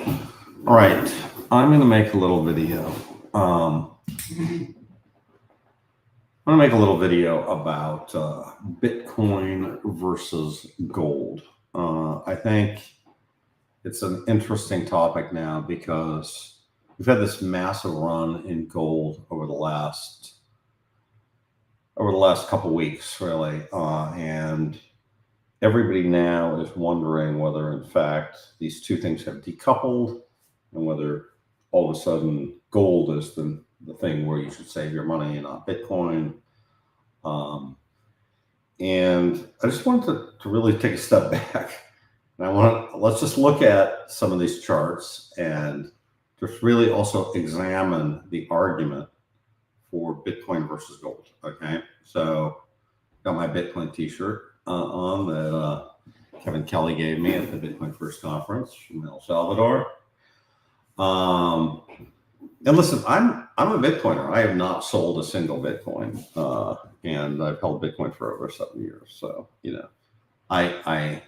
All right, I'm going to make a little video. I'm going to make a little video about Bitcoin versus gold. I think it's an interesting topic now because we've had this massive run in gold over the last couple weeks, really, and everybody now is wondering whether, in fact, these two things have decoupled, and whether all of a sudden gold is the thing where you should save your money and not Bitcoin. And I just wanted to really take a step back. And let's just look at some of these charts and just really also examine the argument for Bitcoin versus gold. Okay, so got my Bitcoin t-shirt on that Kevin Kelly gave me at the Bitcoin First Conference from El Salvador. And listen, I'm a Bitcoiner. I have not sold a single Bitcoin, and I've held Bitcoin for over 7 years. So I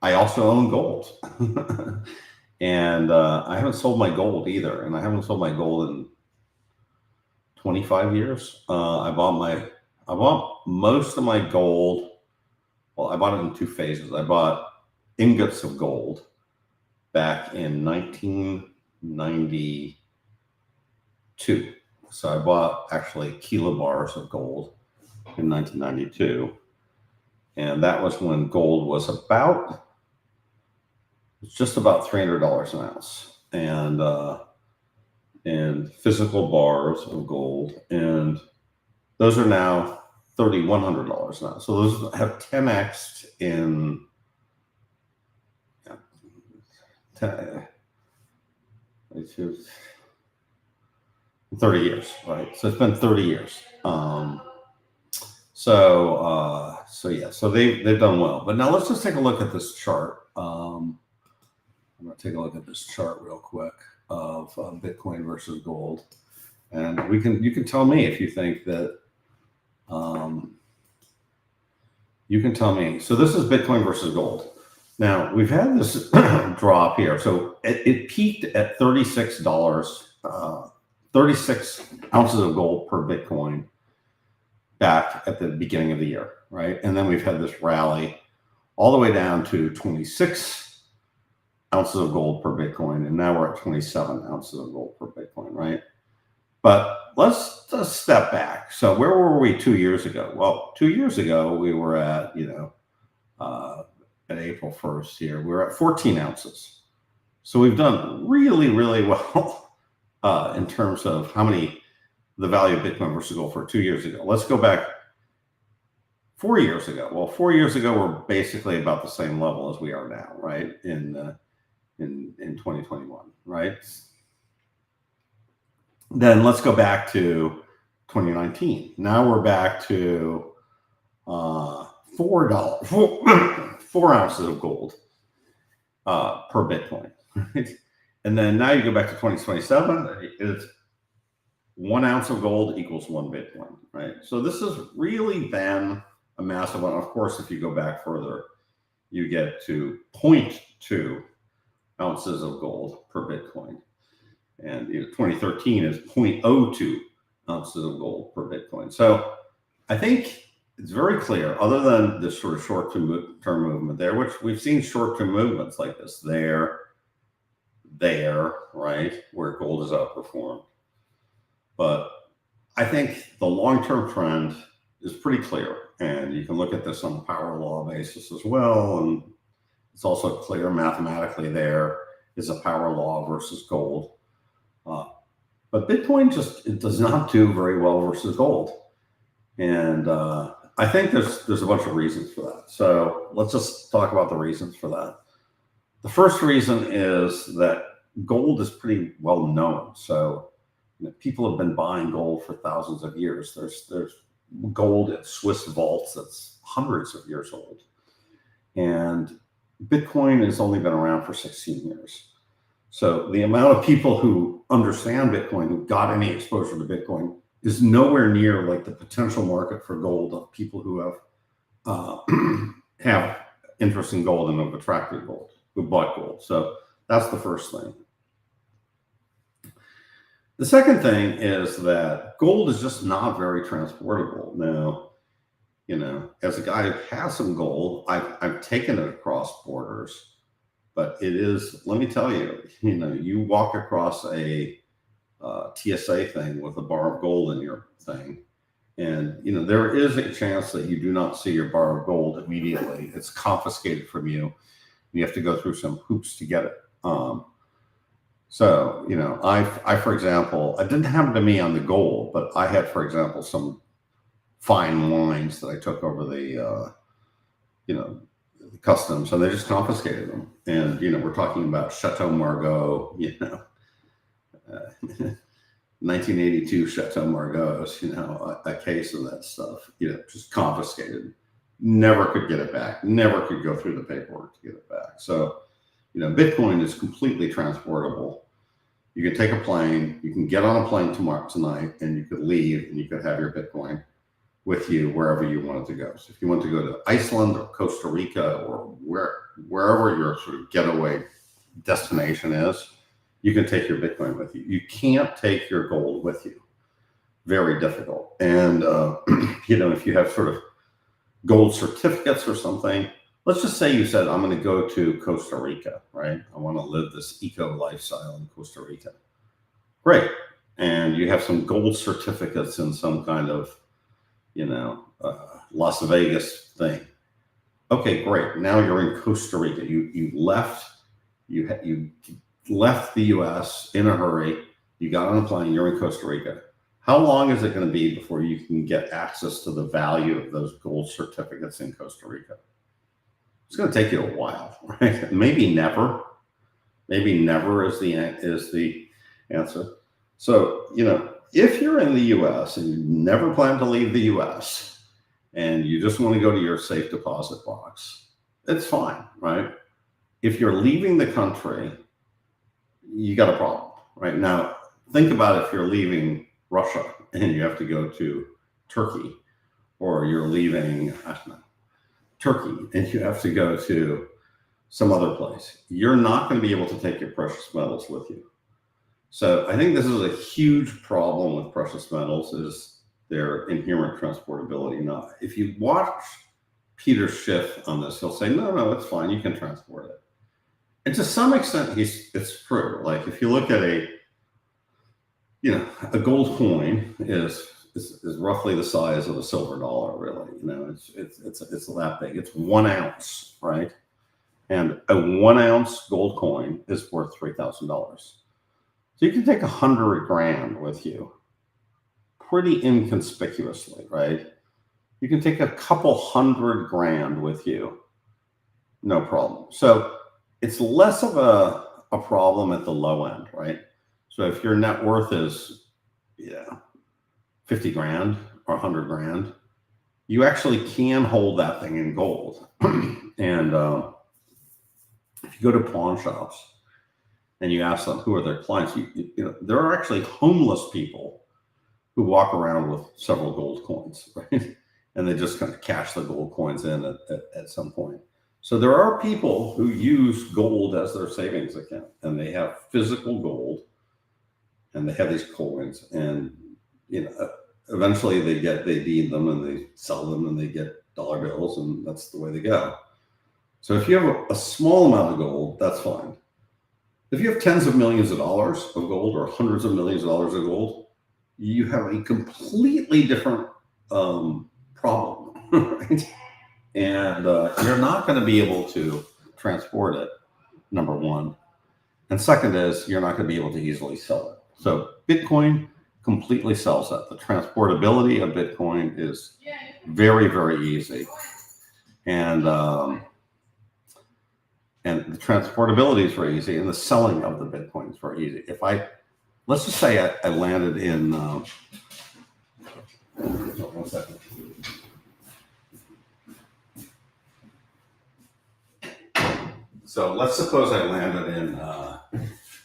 also own gold, and I haven't sold my gold either, and I haven't sold my gold in 25 years. I bought most of my gold. Well, I bought it in two phases. I bought ingots of gold back in 1992. So I bought actually kilobars of gold in 1992. And that was when gold was just about $300 an ounce. And physical bars of gold. And those are now $3,100 an ounce. So those have 10x in 30 years, right? So it's been 30 years. So they've done well. But now let's just take a look at this chart. I'm going to take a look at this chart real quick of Bitcoin versus gold, and you can tell me if you think that. You can tell me. So this is Bitcoin versus gold. Now we've had this drop here. So it peaked at $36, 36 ounces of gold per Bitcoin back at the beginning of the year, right? And then we've had this rally all the way down to 26 ounces of gold per Bitcoin, and now we're at 27 ounces of gold per Bitcoin, right? But let's just step back. So where were we 2 years ago? Well, 2 years ago, we were at, at April 1st here, we were at 14 ounces. So we've done really, really well in terms of the value of Bitcoin versus gold for 2 years ago. Let's go back 4 years ago. Well, 4 years ago, we're basically about the same level as we are now, right? In 2021, right? Then let's go back to 2019. Now we're back to $4 ounces of gold per Bitcoin. Right? And then now you go back to 2027. It's 1 ounce of gold equals 1 Bitcoin. Right. So this has really been a massive one. Of course, if you go back further, you get to 0.2 ounces of gold per Bitcoin. And 2013 is 0.02 ounces of gold per Bitcoin. So I think it's very clear, other than this sort of short-term movement there, which we've seen short-term movements like this there, right, where gold is outperformed. But I think the long-term trend is pretty clear. And you can look at this on a power law basis as well. And it's also clear mathematically there is a power law versus gold. But Bitcoin it does not do very well versus gold. And I think there's a bunch of reasons for that. So let's just talk about the reasons for that. The first reason is that gold is pretty well known. So people have been buying gold for thousands of years. There's gold at Swiss vaults that's hundreds of years old. And Bitcoin has only been around for 16 years. So the amount of people who understand Bitcoin, who got any exposure to Bitcoin, is nowhere near like the potential market for gold of people who have interest in gold and have attracted gold, who bought gold. So That's the first thing. The second thing is that gold is just not very transportable. Now, as a guy who has some gold, I've taken it across borders, but it is, let me tell you, you walk across a TSA thing with a bar of gold in your thing, and there is a chance that you do not see your bar of gold immediately. It's confiscated from you. You have to go through some hoops to get it. So, I, for example, it didn't happen to me on the gold, but I had, for example, some fine wines that I took over the, the customs, and they just confiscated them. And, we're talking about Chateau Margaux, 1982 Chateau Margaux, a case of that stuff, just confiscated. Never could get it back. Never could go through the paperwork to get it back. So, Bitcoin is completely transportable. You can take a plane, you can get on a plane tonight, and you could leave, and you could have your Bitcoin with you wherever you wanted to go. So if you want to go to Iceland or Costa Rica or wherever your sort of getaway destination is, you can take your Bitcoin with you. You can't take your gold with you. Very difficult. And, if you have sort of gold certificates or something, let's just say you said, I'm going to go to Costa Rica, right? I want to live this eco lifestyle in Costa Rica. Great. And you have some gold certificates in some kind of, Las Vegas thing. Okay, great. Now you're in Costa Rica. You left the U.S. in a hurry. You got on a plane. You're in Costa Rica. How long is it going to be before you can get access to the value of those gold certificates in Costa Rica? It's going to take you a while, right? Maybe never. Maybe never is the answer. So, if you're in the U.S. and you never plan to leave the U.S. and you just want to go to your safe deposit box, it's fine, right? If you're leaving the country, you got a problem, right? Now, think about if you're leaving Russia and you have to go to Turkey, or you're leaving, Turkey and you have to go to some other place. You're not going to be able to take your precious metals with you. So I think this is a huge problem with precious metals, is their inherent transportability. Now, if you watch Peter Schiff on this, he'll say, no, it's fine. You can transport it. And to some extent, it's true. Like if you look at a gold coin is roughly the size of a silver dollar, really. It's that big. It's 1 ounce, right? And a 1 ounce gold coin is worth $3,000. So you can take 100 grand with you pretty inconspicuously, right? You can take a couple 100 grand with you, no problem. So it's less of a problem at the low end, right? So if your net worth is 50 grand or 100 grand, you actually can hold that thing in gold. And if you go to pawn shops and you ask them who are their clients, there are actually homeless people who walk around with several gold coins, right? And they just kind of cash the gold coins in at some point. So there are people who use gold as their savings account, and they have physical gold, and they have these coins, and eventually they deed them and they sell them and they get dollar bills, and that's the way they go. So if you have a small amount of gold, that's fine. If you have tens of millions of dollars of gold or hundreds of millions of dollars of gold, you have a completely different problem, right? And you're not going to be able to transport it, number one. And second is you're not going to be able to easily sell it. So Bitcoin completely sells that. The transportability of Bitcoin is very, very easy. And the transportability is very easy, and the selling of the Bitcoin is very easy. Let's just say I landed in, 1 second. So let's suppose I landed in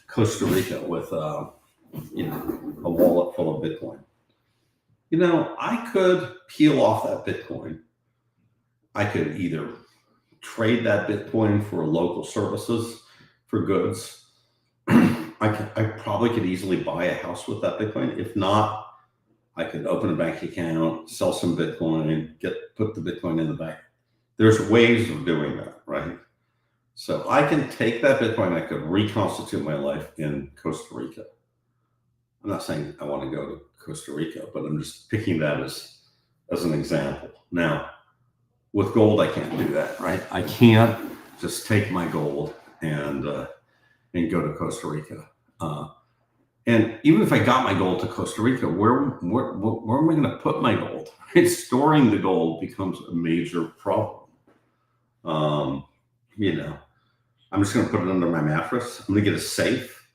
Costa Rica with a wallet full of Bitcoin. I could peel off that Bitcoin. I could either trade that Bitcoin for local services for goods. I probably could easily buy a house with that Bitcoin. If not, I could open a bank account, sell some Bitcoin, put the Bitcoin in the bank. There's ways of doing that, right? So I can take that Bitcoin, I could reconstitute my life in Costa Rica. I'm not saying I want to go to Costa Rica, but I'm just picking that as an example. Now, with gold, I can't do that, right? I can't just take my gold and go to Costa Rica. And even if I got my gold to Costa Rica, where am I going to put my gold? Storing the gold becomes a major problem. I'm just going to put it under my mattress. I'm going to get a safe.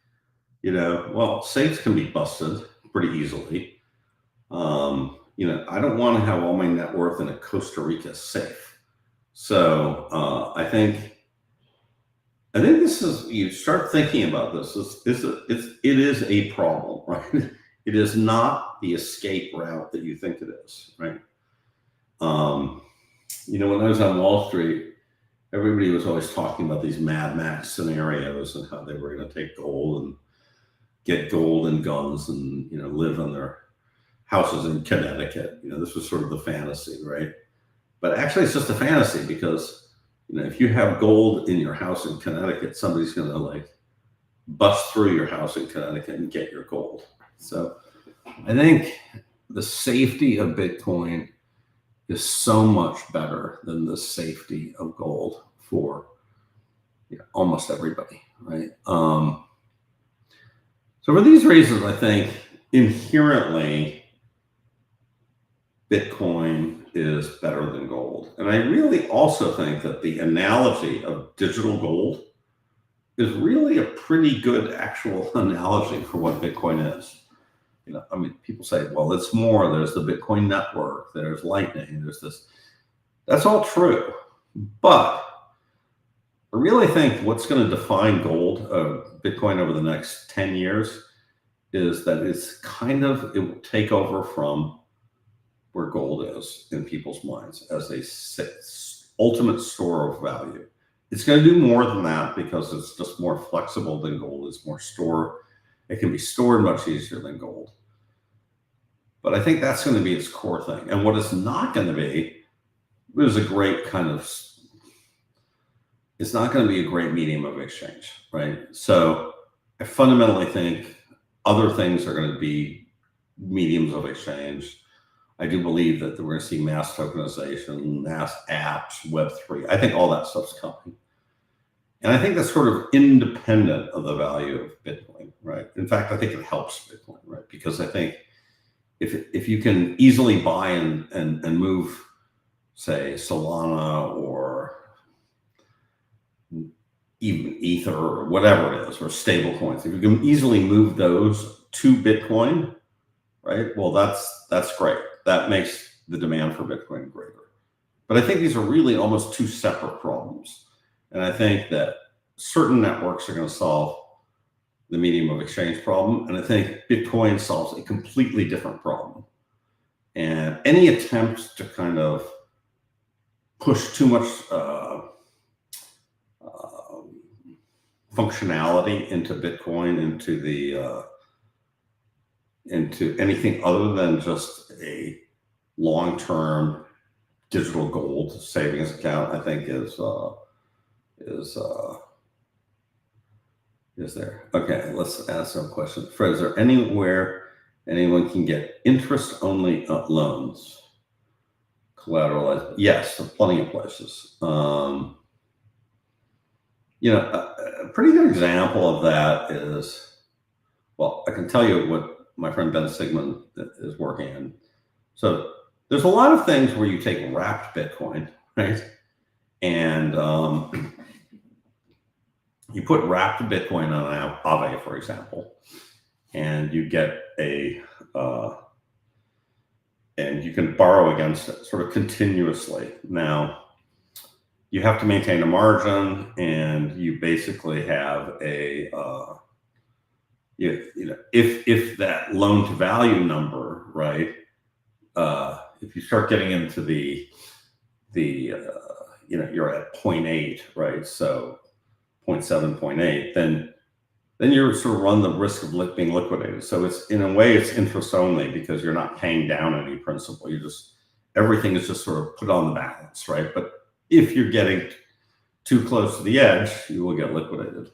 Well, safes can be busted pretty easily. I don't want to have all my net worth in a Costa Rica safe. So I think this is, you start thinking about this, it is a problem, right? It is not the escape route that you think it is, right? When I was on Wall Street, everybody was always talking about these Mad Max scenarios and how they were going to take gold and get gold and guns and, live in their houses in Connecticut. This was sort of the fantasy, right? But actually it's just a fantasy because, if you have gold in your house in Connecticut, somebody's going to bust through your house in Connecticut and get your gold. So I think the safety of Bitcoin is so much better than the safety of gold for almost everybody, right? So for these reasons, I think inherently Bitcoin is better than gold. And I really also think that the analogy of digital gold is really a pretty good actual analogy for what Bitcoin is. People say, well, it's more, there's the Bitcoin network, there's Lightning, there's this. That's all true. But I really think what's going to define Bitcoin over the next 10 years is that it will take over from where gold is in people's minds as a ultimate store of value. It's going to do more than that because it's just more flexible than gold. It's more stored. It can be stored much easier than gold. But I think that's going to be its core thing. And what it's not going to be is it's not going to be a great medium of exchange, right? So I fundamentally think other things are going to be mediums of exchange. I do believe that we're going to see mass tokenization, mass apps, Web3. I think all that stuff's coming. And I think that's sort of independent of the value of Bitcoin, right? In fact, I think it helps Bitcoin, right? Because I think if you can easily buy and move, say, Solana or even Ether or whatever it is, or stable coins, if you can easily move those to Bitcoin, right? Well, that's great. That makes the demand for Bitcoin greater. But I think these are really almost two separate problems. And I think that certain networks are going to solve the medium of exchange problem. And I think Bitcoin solves a completely different problem. And any attempts to kind of push too much functionality into Bitcoin, into anything other than just a long-term digital gold savings account, I think is there. Okay, let's ask some questions. Fred, is there anywhere anyone can get interest-only loans collateralized? Yes, there are plenty of places. A pretty good example of that is, well, I can tell you what my friend Ben Sigmund is working on. So there's a lot of things where you take wrapped Bitcoin, right? And you put wrapped Bitcoin on Aave, for example, and you get and you can borrow against it sort of continuously. Now, you have to maintain a margin, and you basically have if that loan to value number, right? If you start getting into you're at 0.8, right? So 0.7, 0.8, then you're sort of run the risk of being liquidated. So it's, in a way, it's interest only, because you're not paying down any principal. You just, everything is just sort of put on the balance, right? But if you're getting too close to the edge, you will get liquidated.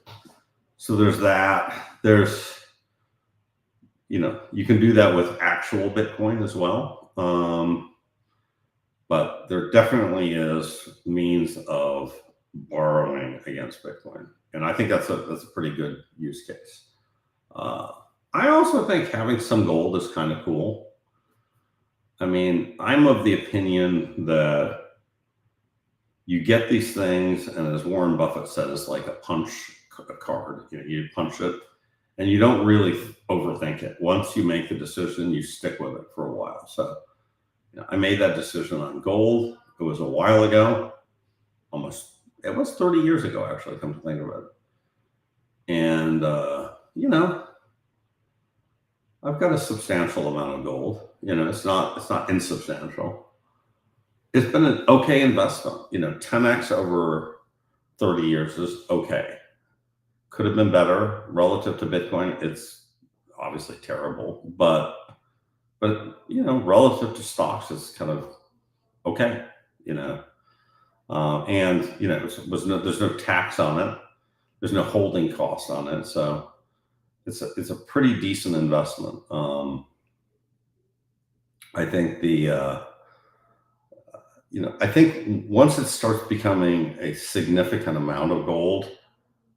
So there's that. There's, you can do that with actual Bitcoin as well. But there definitely is means of borrowing against Bitcoin. And I think that's a pretty good use case. I also think having some gold is kind of cool. I mean, I'm of the opinion that you get these things, and as Warren Buffett said, it's like a punch card. You punch it, and you don't really overthink it. Once you make the decision, you stick with it for a while. So I made that decision on gold. It was a while ago, it was 30 years ago, actually, come to think of it. And, I've got a substantial amount of gold. It's not insubstantial. It's been an okay investment. 10x over 30 years is okay. Could have been better relative to Bitcoin. It's obviously terrible, but relative to stocks, it's kind of okay. And there's no tax on it. There's no holding cost on it, so it's a pretty decent investment. I think I think once it starts becoming a significant amount of gold,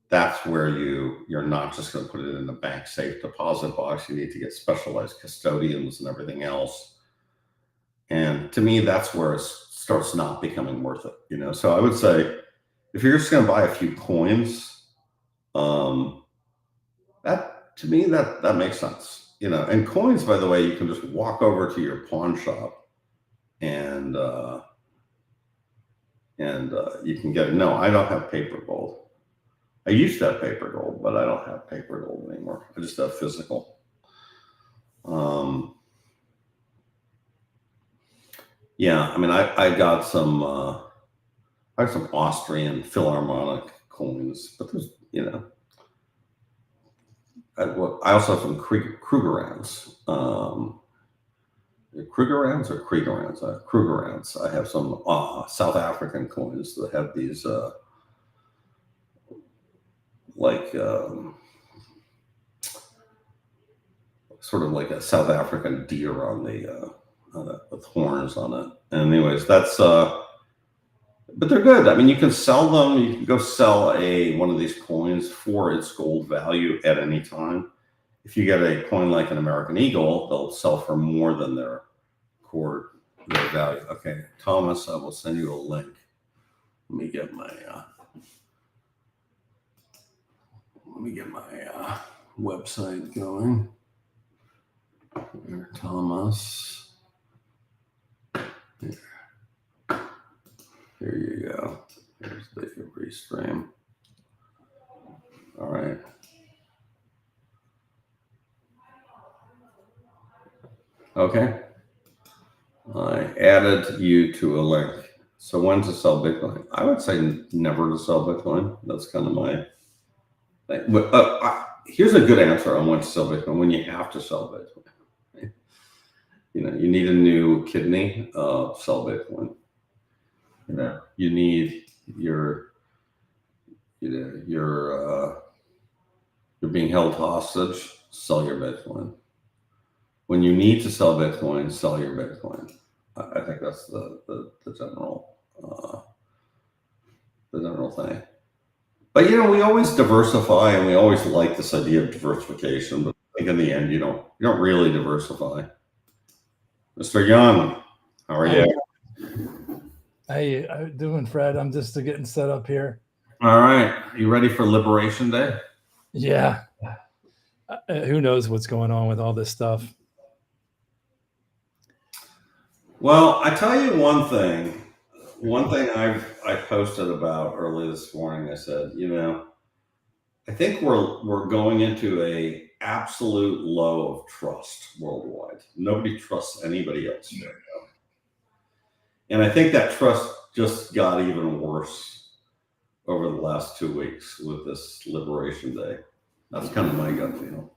that's where you're not just going to put it in a bank safe deposit box. You need to get specialized custodians and everything else. And to me, that's where it starts not becoming worth it. So I would say, if you're just going to buy a few coins, that, to me, that makes sense. And coins, by the way, you can just walk over to your pawn shop and you can get it. No, I don't have paper gold. I used to have paper gold, but I don't have paper gold anymore. I just have physical. Yeah, I mean, I got some Austrian Philharmonic coins, but there's, I also have some Krugerrands. Krugerrands or Kriegerrands? Krugerrands. I have some South African coins that have these sort of like a South African deer on the with horns on it. And anyways, that's but they're good. I mean, you can sell them. You can go sell one of these coins for its gold value at any time. If you get a coin like an American Eagle, they'll sell for more than their value. Okay, Thomas, I will send you a link. Let me get my website going. Here, Thomas. Here you go. Here's the restream. All right. Okay. I added you to a link. So when to sell Bitcoin? I would say never to sell Bitcoin. That's kind of my thing. Here's a good answer on when to sell Bitcoin. When you have to sell Bitcoin. Right? You need a new kidney, sell Bitcoin. You need you're being held hostage, sell your Bitcoin. When you need to sell Bitcoin, sell your Bitcoin. I think that's the general thing. But we always diversify, and we always like this idea of diversification. But I think in the end, you don't really diversify. Mr. Young, how are you? Hey, how you doing, Fred? I'm just getting set up here. All right. You ready for Liberation Day? Yeah. Who knows what's going on with all this stuff? Well, I tell you one thing. One thing I posted about early this morning. I said, I think we're going into a absolute low of trust worldwide. Nobody trusts anybody else right now. And I think that trust just got even worse over the last 2 weeks with this Liberation Day. That's kind of my gut feel.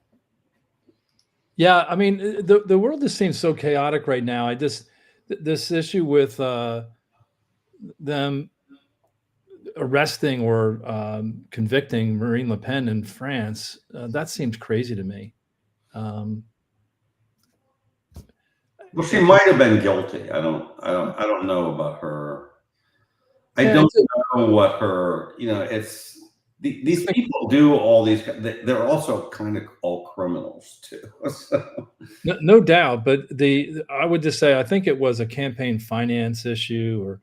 Yeah, I mean, the world just seems so chaotic right now. This issue with them arresting or convicting Marine Le Pen in France, that seems crazy to me. Well, she might have been guilty. I don't know about her. I Yeah, don't know what her. It's these people do all these. They're also kind of all criminals too. So. no doubt, but I would just say I think it was a campaign finance issue,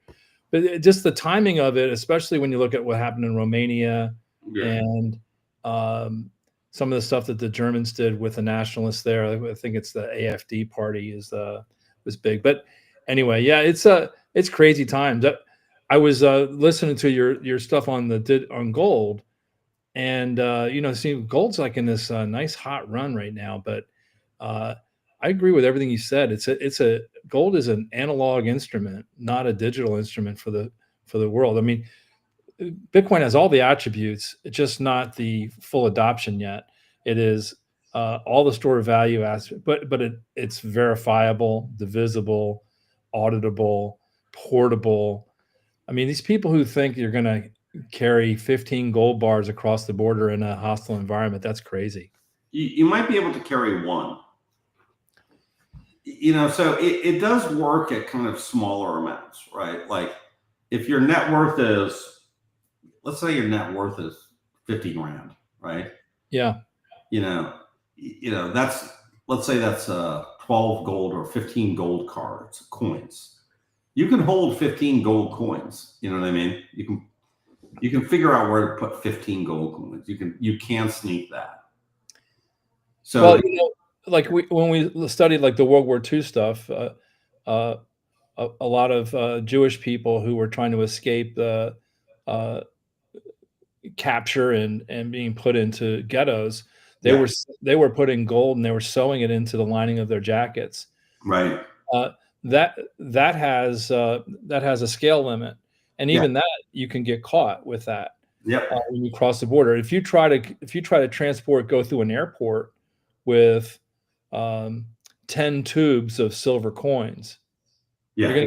but just the timing of it, especially when you look at what happened in Romania and some of the stuff that the Germans did with the nationalists there. I think it's the AfD party was big, but anyway, yeah, it's crazy times. I was listening to your stuff on gold, and see, gold's like in this nice hot run right now, but I agree with everything you said. Gold is an analog instrument, not a digital instrument for the world. I mean, Bitcoin has all the attributes, it's just not the full adoption yet. It is all the store of value aspect, but it's verifiable, divisible, auditable, portable. I mean, these people who think you're going to carry 15 gold bars across the border in a hostile environment, that's crazy. You might be able to carry one. So it does work at kind of smaller amounts, right? Like if your net worth is, let's say your net worth is 50 grand, right? Yeah. Let's say that's 12 gold or 15 gold coins. You can hold 15 gold coins. You know what I mean? You can figure out where to put 15 gold coins. You can sneak that. So, well, like when we studied like the World War II stuff, a lot of Jewish people who were trying to escape the capture and being put into ghettos, they were putting gold and they were sewing it into the lining of their jackets. Right. That has a scale limit, and even that you can get caught with that. Yep. When you cross the border, if you try to go through an airport with 10 tubes of silver coins, you're gonna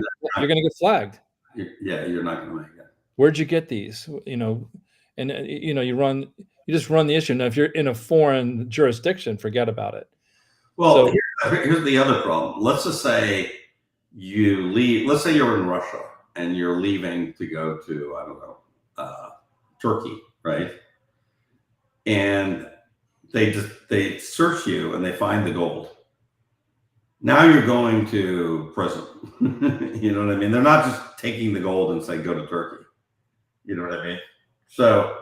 get flagged. You're not gonna make it. Where'd you get these? And you just run the issue. Now, if you're in a foreign jurisdiction, forget about it. Well, here's the other problem. Let's just say you leave. Let's say you're in Russia and you're leaving to go to, I don't know, Turkey, right? And they search you and they find the gold. Now you're going to prison. You know what I mean? They're not just taking the gold and saying, go to Turkey. You know what I mean? So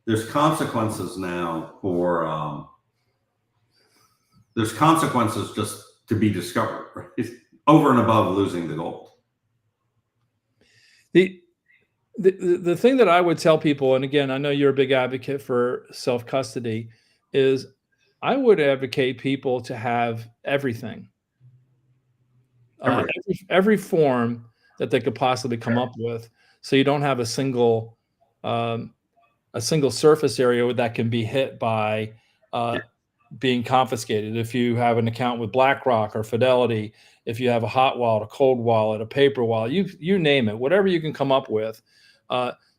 there's consequences now there's consequences just to be discovered, right? Over and above losing the gold. The thing that I would tell people, and again, I know you're a big advocate for self-custody, is I would advocate people to have everything. Every form that they could possibly come up with, so you don't have a single surface area that can be hit by being confiscated. If you have an account with BlackRock or Fidelity, if you have a hot wallet, a cold wallet, a paper wallet, you name it, whatever you can come up with,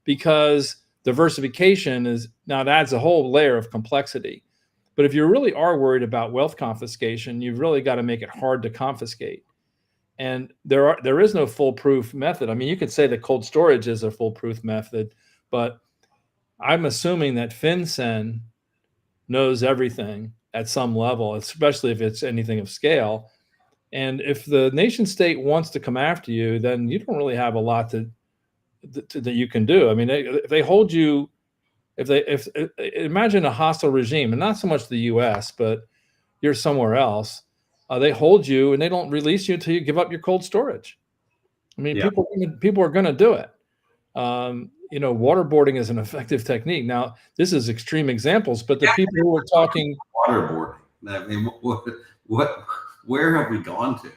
because diversification it adds a whole layer of complexity. But if you really are worried about wealth confiscation, you've really got to make it hard to confiscate. And there is no foolproof method. I mean, you could say that cold storage is a foolproof method, but I'm assuming that FinCEN knows everything at some level, especially if it's anything of scale. And if the nation state wants to come after you, then you don't really have a lot that you can do. I mean, if they hold you, if imagine a hostile regime, and not so much the U.S., but you're somewhere else. They hold you and they don't release you until you give up your cold storage. I mean, people are going to do it. Waterboarding is an effective technique. Now, this is extreme examples, but the people who are talking waterboarding. I mean, where have we gone to?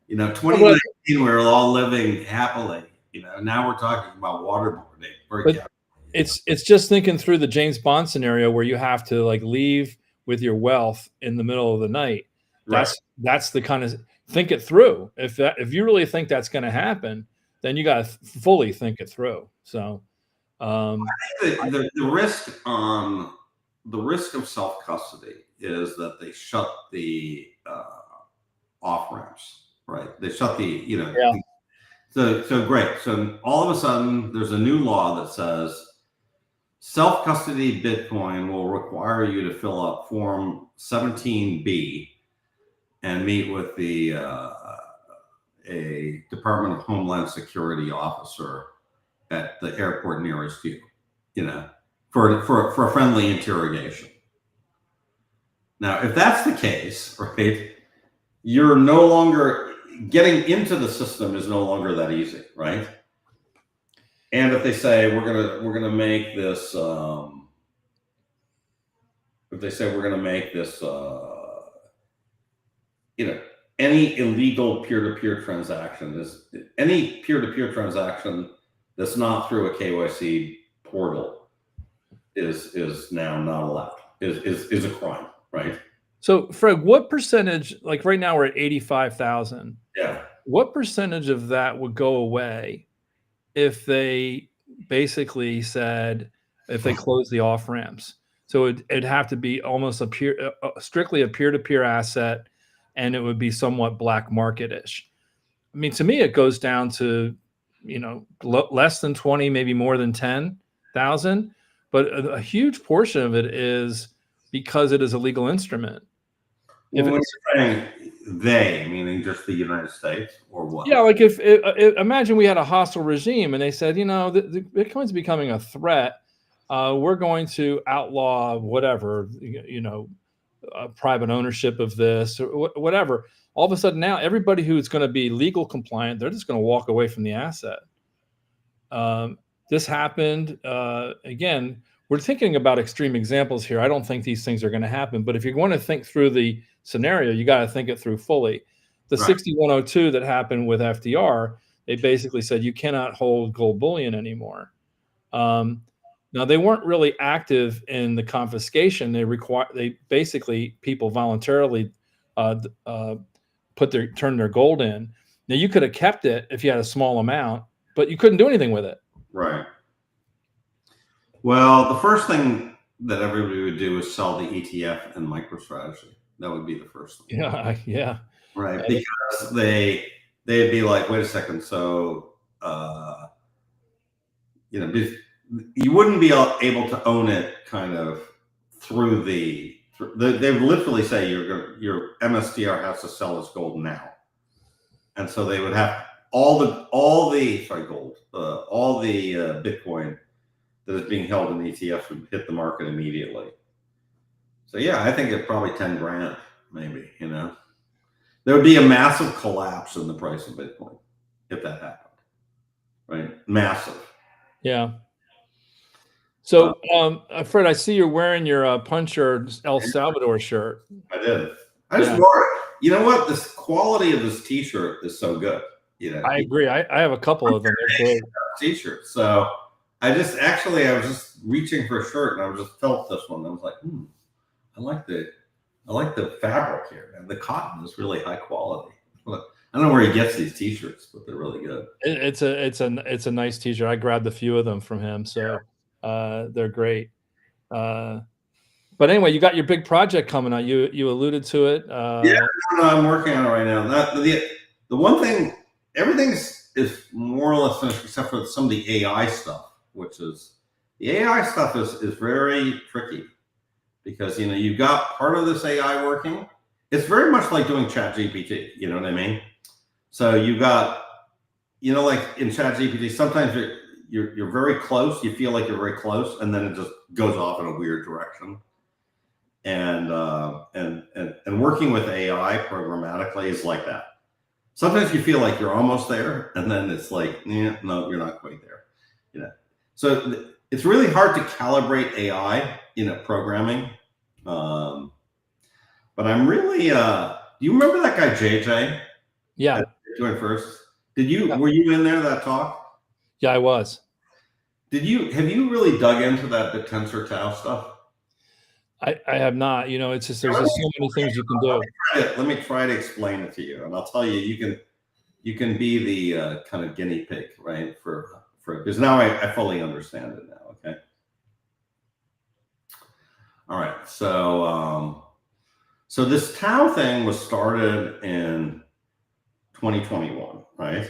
2019, we were all living happily. Now we're talking about waterboarding. it's just thinking through the James Bond scenario where you have to like leave with your wealth in the middle of the night. Right. That's the kind of think it through. If you really think that's going to happen, then you got to fully think it through. So the risk of self custody is that they shut the off ramps, right? They shut the yeah. So great. So all of a sudden, there's a new law that says self custody Bitcoin will require you to fill out Form 17B and meet with a Department of Homeland Security officer at the airport nearest you, for a friendly interrogation. Now, if that's the case, right, you're no longer getting into the system is no longer that easy, right? And if they say we're gonna make this, any illegal peer-to-peer transaction any peer-to-peer transaction that's not through a KYC portal is now not allowed, is a crime, right? So Fred, what percentage, like right now we're at 85,000. Yeah. What percentage of that would go away if they basically said, if they close the off ramps? So it'd have to be almost strictly a peer-to-peer asset, and it would be somewhat black market-ish. I mean, to me, it goes down to, less than 20, maybe more than 10,000, but a huge portion of it is because it is a legal instrument. Well, when you're saying they, meaning just the United States, or what? Yeah, like if imagine we had a hostile regime and they said, the Bitcoin's becoming a threat. We're going to outlaw whatever, private ownership of this or whatever. All of a sudden now, everybody who's going to be legal compliant, they're just going to walk away from the asset. This happened again. We're thinking about extreme examples here. I don't think these things are going to happen, but if you're going to think through the scenario, you got to think it through fully. The 6102 that happened with FDR, they basically said you cannot hold gold bullion anymore. Now they weren't really active in the confiscation. They basically people voluntarily turn their gold in. Now you could have kept it if you had a small amount, but you couldn't do anything with it. Right. Well, the first thing that everybody would do is sell the ETF and MicroStrategy. That would be the first thing. Yeah. Right, because they'd be like, wait a second, so you wouldn't be able to own it kind of through they would literally say your MSTR has to sell its gold now, and so they would have all the Bitcoin that is being held in ETFs would hit the market immediately. So yeah, I think it's probably 10 grand, maybe. There would be a massive collapse in the price of Bitcoin if that happened, right? Massive. Yeah. So, Fred, I see you're wearing your Puncher El Salvador shirt. I did. I just wore it. You know what? This quality of this T-shirt is so good. I agree. I have a couple of them. They're great T-shirts. So I was just reaching for a shirt, and I just felt this one. I was like, I like the fabric here, and the cotton is really high quality. I don't know where he gets these T-shirts, but they're really good. It's a nice T-shirt. I grabbed a few of them from him, so they're great. But anyway, you got your big project coming out. You alluded to it. I'm working on it right now. The one thing, everything is more or less finished except for some of the AI stuff, which is the AI stuff is very tricky. Because you've got part of this AI working. It's very much like doing ChatGPT. You know what I mean? So you've got, like in ChatGPT, sometimes you're very close. You feel like you're very close, and then it just goes off in a weird direction. And working with AI programmatically is like that. Sometimes you feel like you're almost there, and then it's like, no, you're not quite there. So it's really hard to calibrate AI programming. But I'm really, do you remember that guy, JJ? Yeah. Doing first. Were you in there, that talk? Yeah, I was. have you really dug into that Bittensor Tau stuff? I have not. It's just there's just so many things you can do. Let me try to explain it to you, and I'll tell you, you can be the kind of guinea pig, right? For because now I fully understand it now. Okay. All right. So this Tau thing was started in 2021, right?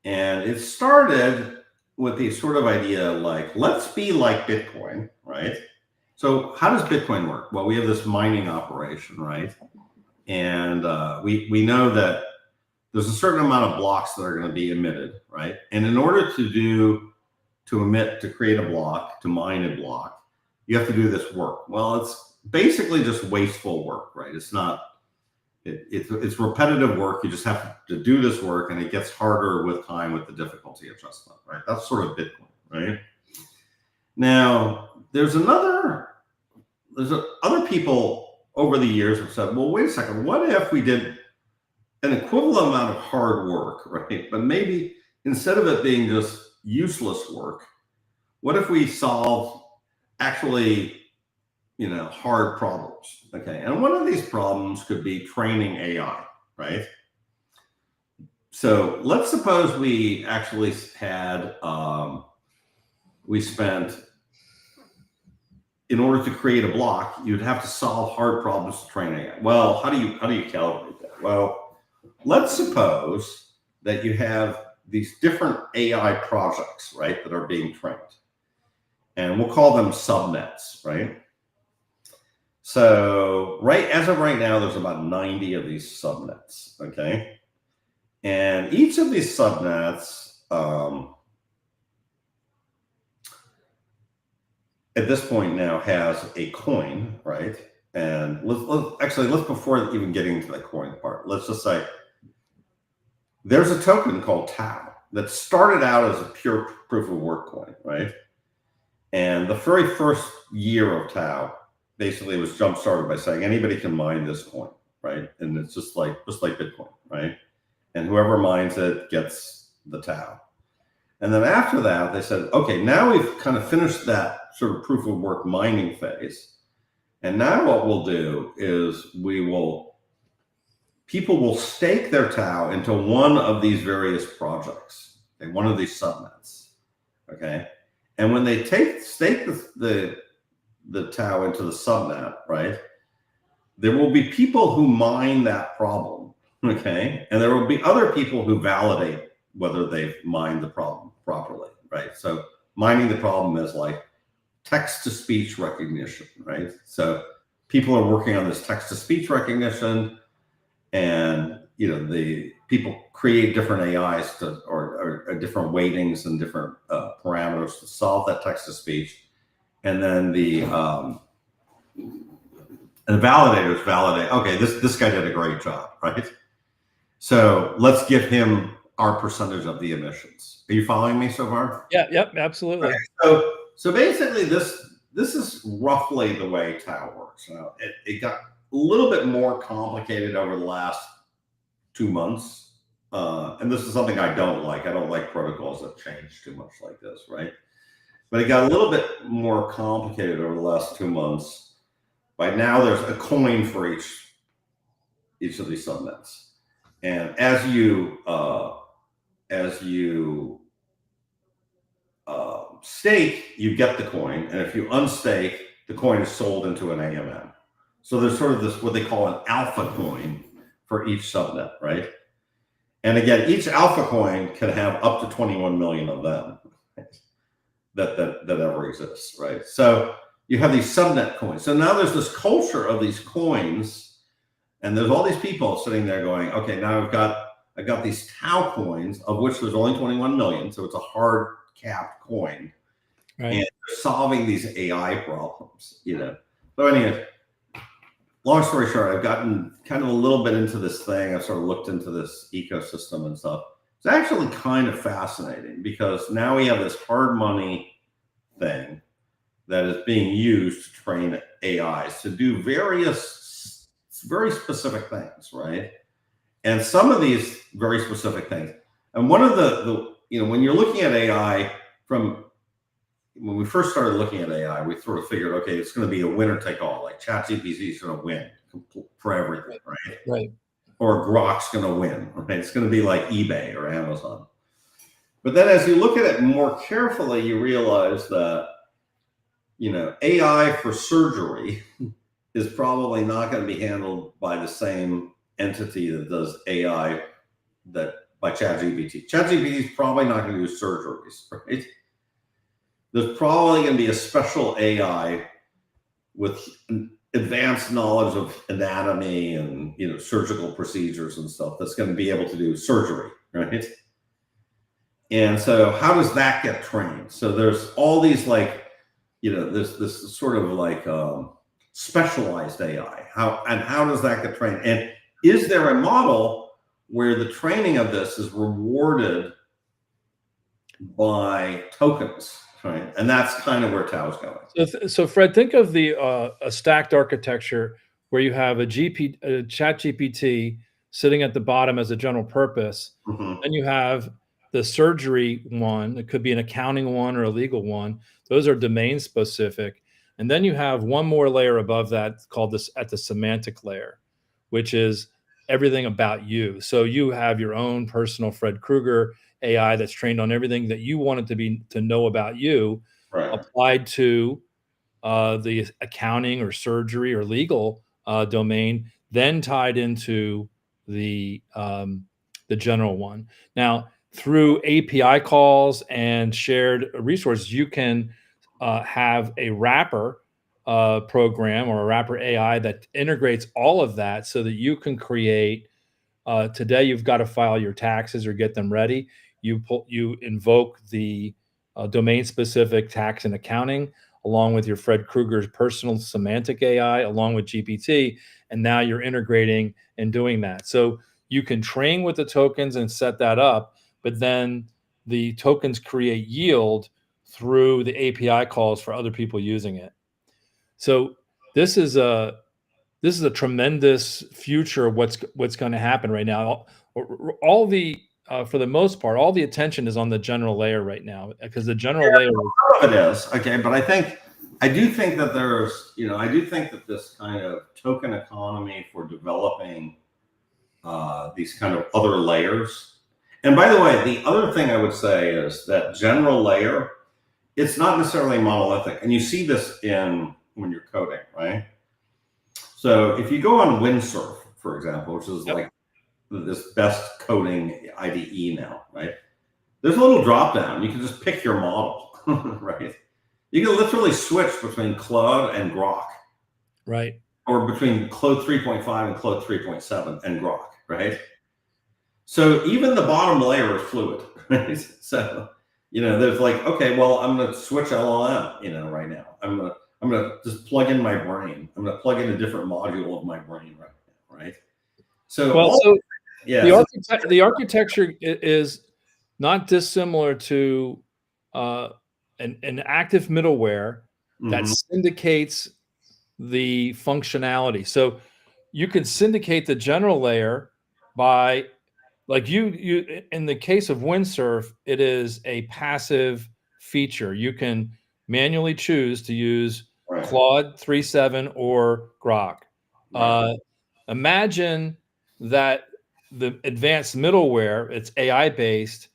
And it started with the sort of idea like, let's be like Bitcoin, right? So how does Bitcoin work? Well, we have this mining operation, right? And we know that there's a certain amount of blocks that are going to be emitted, right? And in order to create a block, to mine a block, you have to do this work. Well, it's basically just wasteful work, right? It's not. It's repetitive work. You just have to do this work, and it gets harder with time with the difficulty adjustment, right? That's sort of Bitcoin, right? Now, there's other people over the years have said, well, wait a second, what if we did an equivalent amount of hard work, right? But maybe instead of it being just useless work, what if we solve actually hard problems? Okay. And one of these problems could be training AI, right? So let's suppose we actually had, we spent, in order to create a block, you'd have to solve hard problems to train AI. Well, how do you calibrate that? Well, let's suppose that you have these different AI projects, right, that are being trained. And we'll call them subnets, right? So as of right now, there's about 90 of these subnets, okay? And each of these subnets, at this point now, has a coin, right? And let's before even getting to the coin part, let's just say there's a token called Tau that started out as a pure proof of work coin, right? And the very first year of Tau basically was jump started by saying anybody can mine this coin, right? And it's just like Bitcoin, right? And whoever mines it gets the Tau. And then after that, they said, okay, now we've kind of finished that sort of proof of work mining phase. And now what we'll do is people will stake their Tau into one of these various projects, okay, one of these subnets, okay? And when they stake the Tau into the subnet, right, there will be people who mine that problem, okay? And there will be other people who validate whether they've mined the problem properly, right? So mining the problem is like text-to-speech recognition, right? So people are working on this text-to-speech recognition, and the people create different AIs or different weightings and different parameters to solve that text-to-speech. And then the validators validate, okay, this guy did a great job, right? So let's give him our percentage of the emissions. Are you following me so far? Yeah, yep, absolutely. Okay. So basically this is roughly the way Tau works. Now, it got a little bit more complicated over the last 2 months. And this is something I don't like. I don't like protocols that change too much like this, right? But it got a little bit more complicated over the last 2 months. By now, there's a coin for each of these subnets, and as you stake, you get the coin, and if you unstake, the coin is sold into an AMM. So there's sort of this what they call an alpha coin for each subnet, right? And again, each alpha coin can have up to 21 million of them. That ever exists, right? So you have these subnet coins. So now there's this culture of these coins, and there's all these people sitting there going, okay, now I've got these Tau coins, of which there's only 21 million, so it's a hard capped coin, right? And they're solving these AI problems, So anyway, long story short, I've gotten kind of a little bit into this thing. I've sort of looked into this ecosystem and stuff. It's actually kind of fascinating because now we have this hard money thing that is being used to train AIs to do various very specific things, right? And some of these very specific things. And one of the when you're looking at AI from when we first started looking at AI, we sort of figured, okay, it's going to be a winner take all. Like ChatGPT is going to win for everything, right? Right. Or Grok's going to win, right? It's going to be like eBay or Amazon. But then as you look at it more carefully, you realize that, AI for surgery is probably not going to be handled by the same entity that does AI by ChatGPT. ChatGPT is probably not going to do surgeries, right? There's probably going to be a special AI with advanced knowledge of anatomy and surgical procedures and stuff that's going to be able to do surgery, right? And so how does that get trained? So there's all these this sort of specialized AI. How does that get trained? And is there a model where the training of this is rewarded by tokens, right? And that's kind of where Tao's going. So Fred, think of a stacked architecture where you have a chat GPT sitting at the bottom as a general purpose. Mm-hmm. Then you have the surgery one. It could be an accounting one or a legal one. Those are domain specific. And then you have one more layer above that called at the semantic layer, which is everything about you. So you have your own personal Fred Krueger AI that's trained on everything that you want it to know about you, right, applied to the accounting or surgery or legal domain, then tied into the general one. Now, through API calls and shared resources, you can have a wrapper program or a wrapper AI that integrates all of that so that you can create. Today, you've got to file your taxes or get them ready. You invoke the domain-specific tax and accounting, along with your Fred Krueger's personal semantic AI, along with GPT, and now you're integrating and doing that. So you can train with the tokens and set that up, but then the tokens create yield through the API calls for other people using it. So this is a tremendous future of what's going to happen right now. All the for the most part, all the attention is on the general layer right now because the general layer. Some of it is okay, but I do think that I do think that this kind of token economy for developing these kind of other layers. And by the way, the other thing I would say is that general layer, it's not necessarily monolithic, and you see this when you're coding, right? So if you go on Windsurf, for example, which is like this best coding IDE now, right? There's a little drop down. You can just pick your model, right? You can literally switch between Claude and Grok, right? Or between Claude 3.5 and Claude 3.7 and Grok, right? So even the bottom layer is fluid, right? So there's okay, well, I'm going to switch LLM, right now. I'm gonna just plug in my brain. I'm gonna plug in a different module of my brain right now, right? So the architecture is not dissimilar to an active middleware that syndicates the functionality. So you can syndicate the general layer by, like you in the case of Windsurf, it is a passive feature. You can manually choose to use Claude 3.7 or Grok. Imagine that the advanced middleware, it's AI based,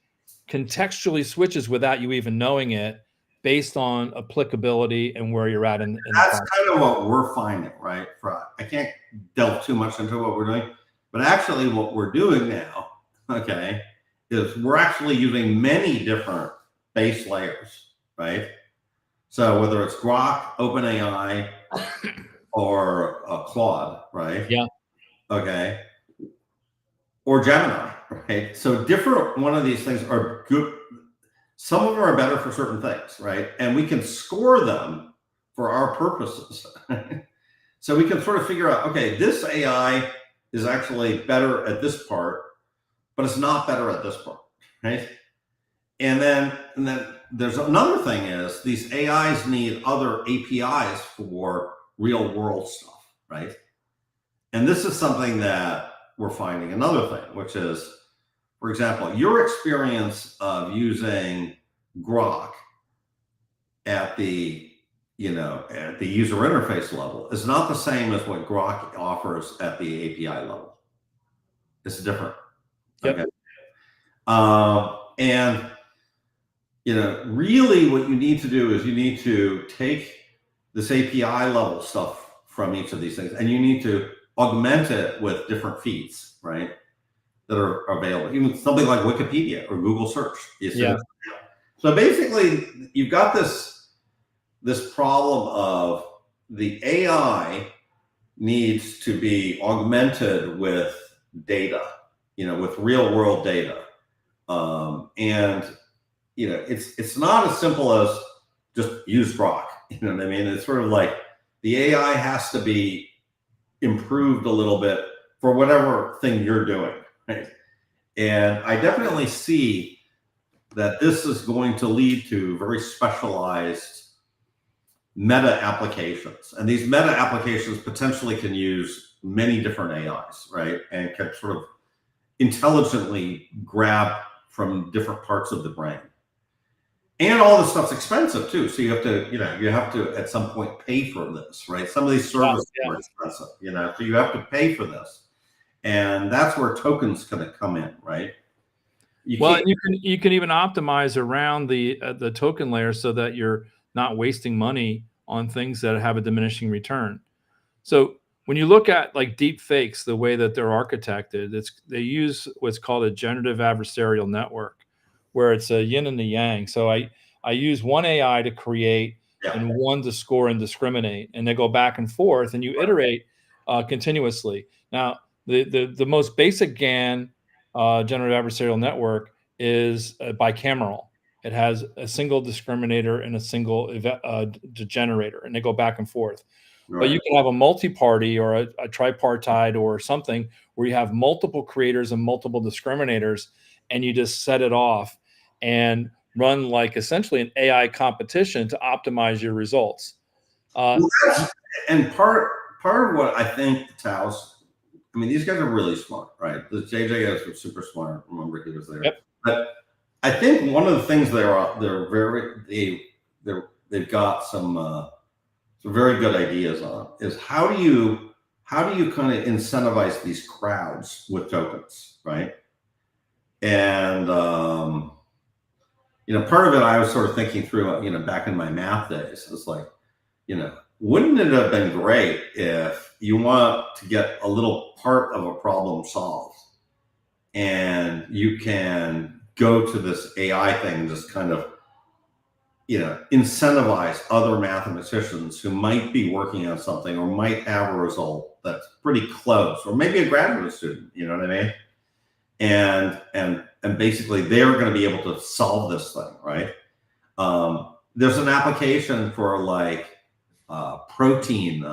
contextually switches without you even knowing it, based on applicability and where you're at in that's kind of what we're finding, right? I can't delve too much into what we're doing, but actually what we're doing now, okay, is we're actually using many different base layers, right? So whether it's Grok, OpenAI, or Claude, right? Yeah. Okay. Or Gemini, right? So different one of these things are good. Some of them are better for certain things, right? And we can score them for our purposes. So we can sort of figure out, okay, this AI is actually better at this part, but it's not better at this part, right? And then there's another thing is these AIs need other APIs for real world stuff, right? And this is something that we're finding another thing, which is, for example, your experience of using Grok at the at the user interface level is not the same as what Grok offers at the API level. It's different. Yep. Okay. And really what you need to do is you need to take this API level stuff from each of these things, and you need to augment it with different feeds, right? That are available, even something like Wikipedia or Google search. Yeah. So basically you've got this problem of the AI needs to be augmented with data, with real world data. And it's not as simple as just use Grok. You know what I mean? It's sort of like the AI has to be improved a little bit for whatever thing you're doing, right? And I definitely see that this is going to lead to very specialized meta applications. And these meta applications potentially can use many different AIs, right? And can sort of intelligently grab from different parts of the brain. And all this stuff's expensive too. So you have to at some point pay for this, right? Some of these services are expensive, so you have to pay for this. And that's where tokens going to come in, right? You can even optimize around the token layer so that you're not wasting money on things that have a diminishing return. So when you look at like deep fakes, the way that they're architected, they use what's called a generative adversarial network, where it's a yin and the yang. So I use one AI to create and one to score and discriminate, and they go back and forth, and you iterate continuously. Now, the most basic GAN generative adversarial network is bicameral. It has a single discriminator and a single generator, and they go back and forth. Right. But you can have a multi-party or a tripartite or something where you have multiple creators and multiple discriminators, and you just set it off and run like essentially an AI competition to optimize your results. And part of what I think the Taos, these guys are really smart, right? The JJ guys were super smart. Remember, he was there. Yep. But I think one of the things they've got some very good ideas on is how do you kind of incentivize these crowds with tokens, right? And part of it I was sort of thinking through, back in my math days, it's like, wouldn't it have been great if you want to get a little part of a problem solved and you can go to this AI thing, just kind of, incentivize other mathematicians who might be working on something or might have a result that's pretty close, or maybe a graduate student, you know what I mean? And basically they're going to be able to solve this thing, right? There's an application for like protein,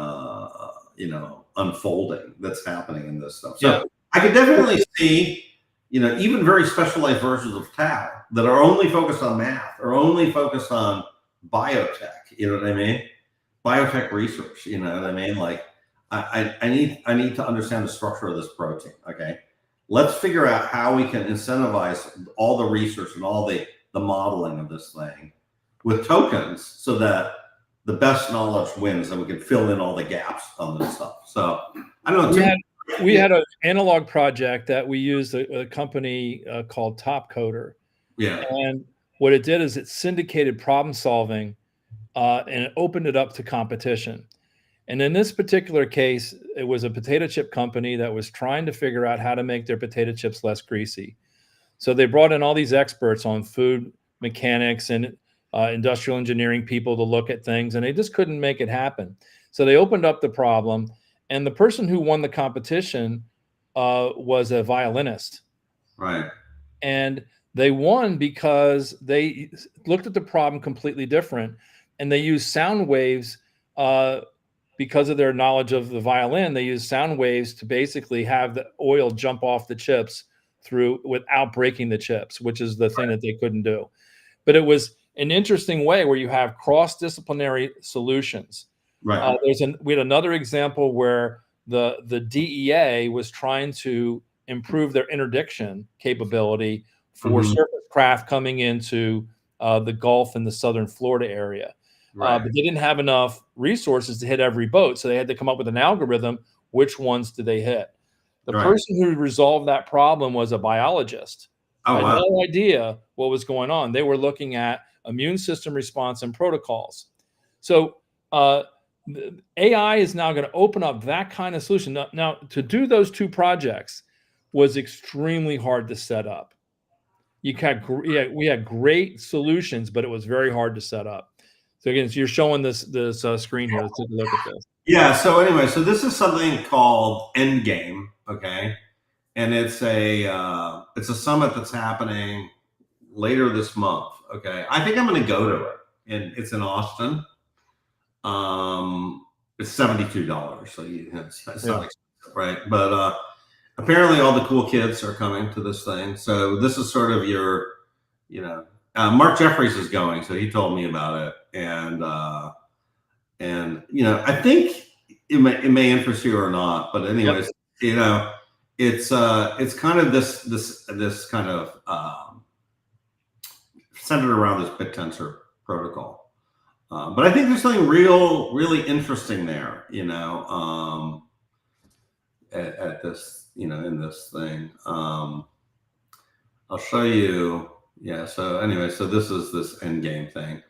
unfolding that's happening in this stuff. So I could definitely see, even very specialized versions of Tau that are only focused on math or only focused on biotech. You know what I mean? Biotech research. You know what I mean? Like I need to understand the structure of this protein. Okay, let's figure out how we can incentivize all the research and all the modeling of this thing with tokens so that the best knowledge wins and we can fill in all the gaps on this stuff. So I don't know. We had an analog project that we used a company called Top Coder. Yeah. And what it did is it syndicated problem solving and it opened it up to competition. And in this particular case, it was a potato chip company that was trying to figure out how to make their potato chips less greasy. So they brought in all these experts on food mechanics and industrial engineering people to look at things, and they just couldn't make it happen. So they opened up the problem, and the person who won the competition was a violinist. Right. And they won because they looked at the problem completely different, and they used sound waves because of their knowledge of the violin. They used sound waves to basically have the oil jump off the chips without breaking the chips, which is the thing that they couldn't do. But it was an interesting way where you have cross-disciplinary solutions. Right. We had another example where the DEA was trying to improve their interdiction capability for surface craft coming into the Gulf and the southern Florida area. Right. But they didn't have enough resources to hit every boat. So they had to come up with an algorithm. Which ones do they hit? The Right. person who resolved that problem was a biologist. Oh, Had wow. no idea what was going on. They were looking at immune system response and protocols. So AI is now going to open up that kind of solution. Now, to do those two projects was extremely hard to set up. We had great solutions, but it was very hard to set up. So again, so you're showing this screen here. Let's take a look at this. Yeah. So anyway, so this is something called Endgame. Okay. And it's a summit that's happening later this month. Okay. I think I'm going to go to it, and it's in Austin. It's $72. So it's not expensive, right? But apparently all the cool kids are coming to this thing. So this is sort of your, Mark Jeffries is going, so he told me about it, and I think it may interest you or not, but anyways, it's kind of this kind of centered around this Bittensor protocol. But I think there's something really interesting there, at this, in this thing. I'll show you. Yeah. So anyway, so this is this Endgame thing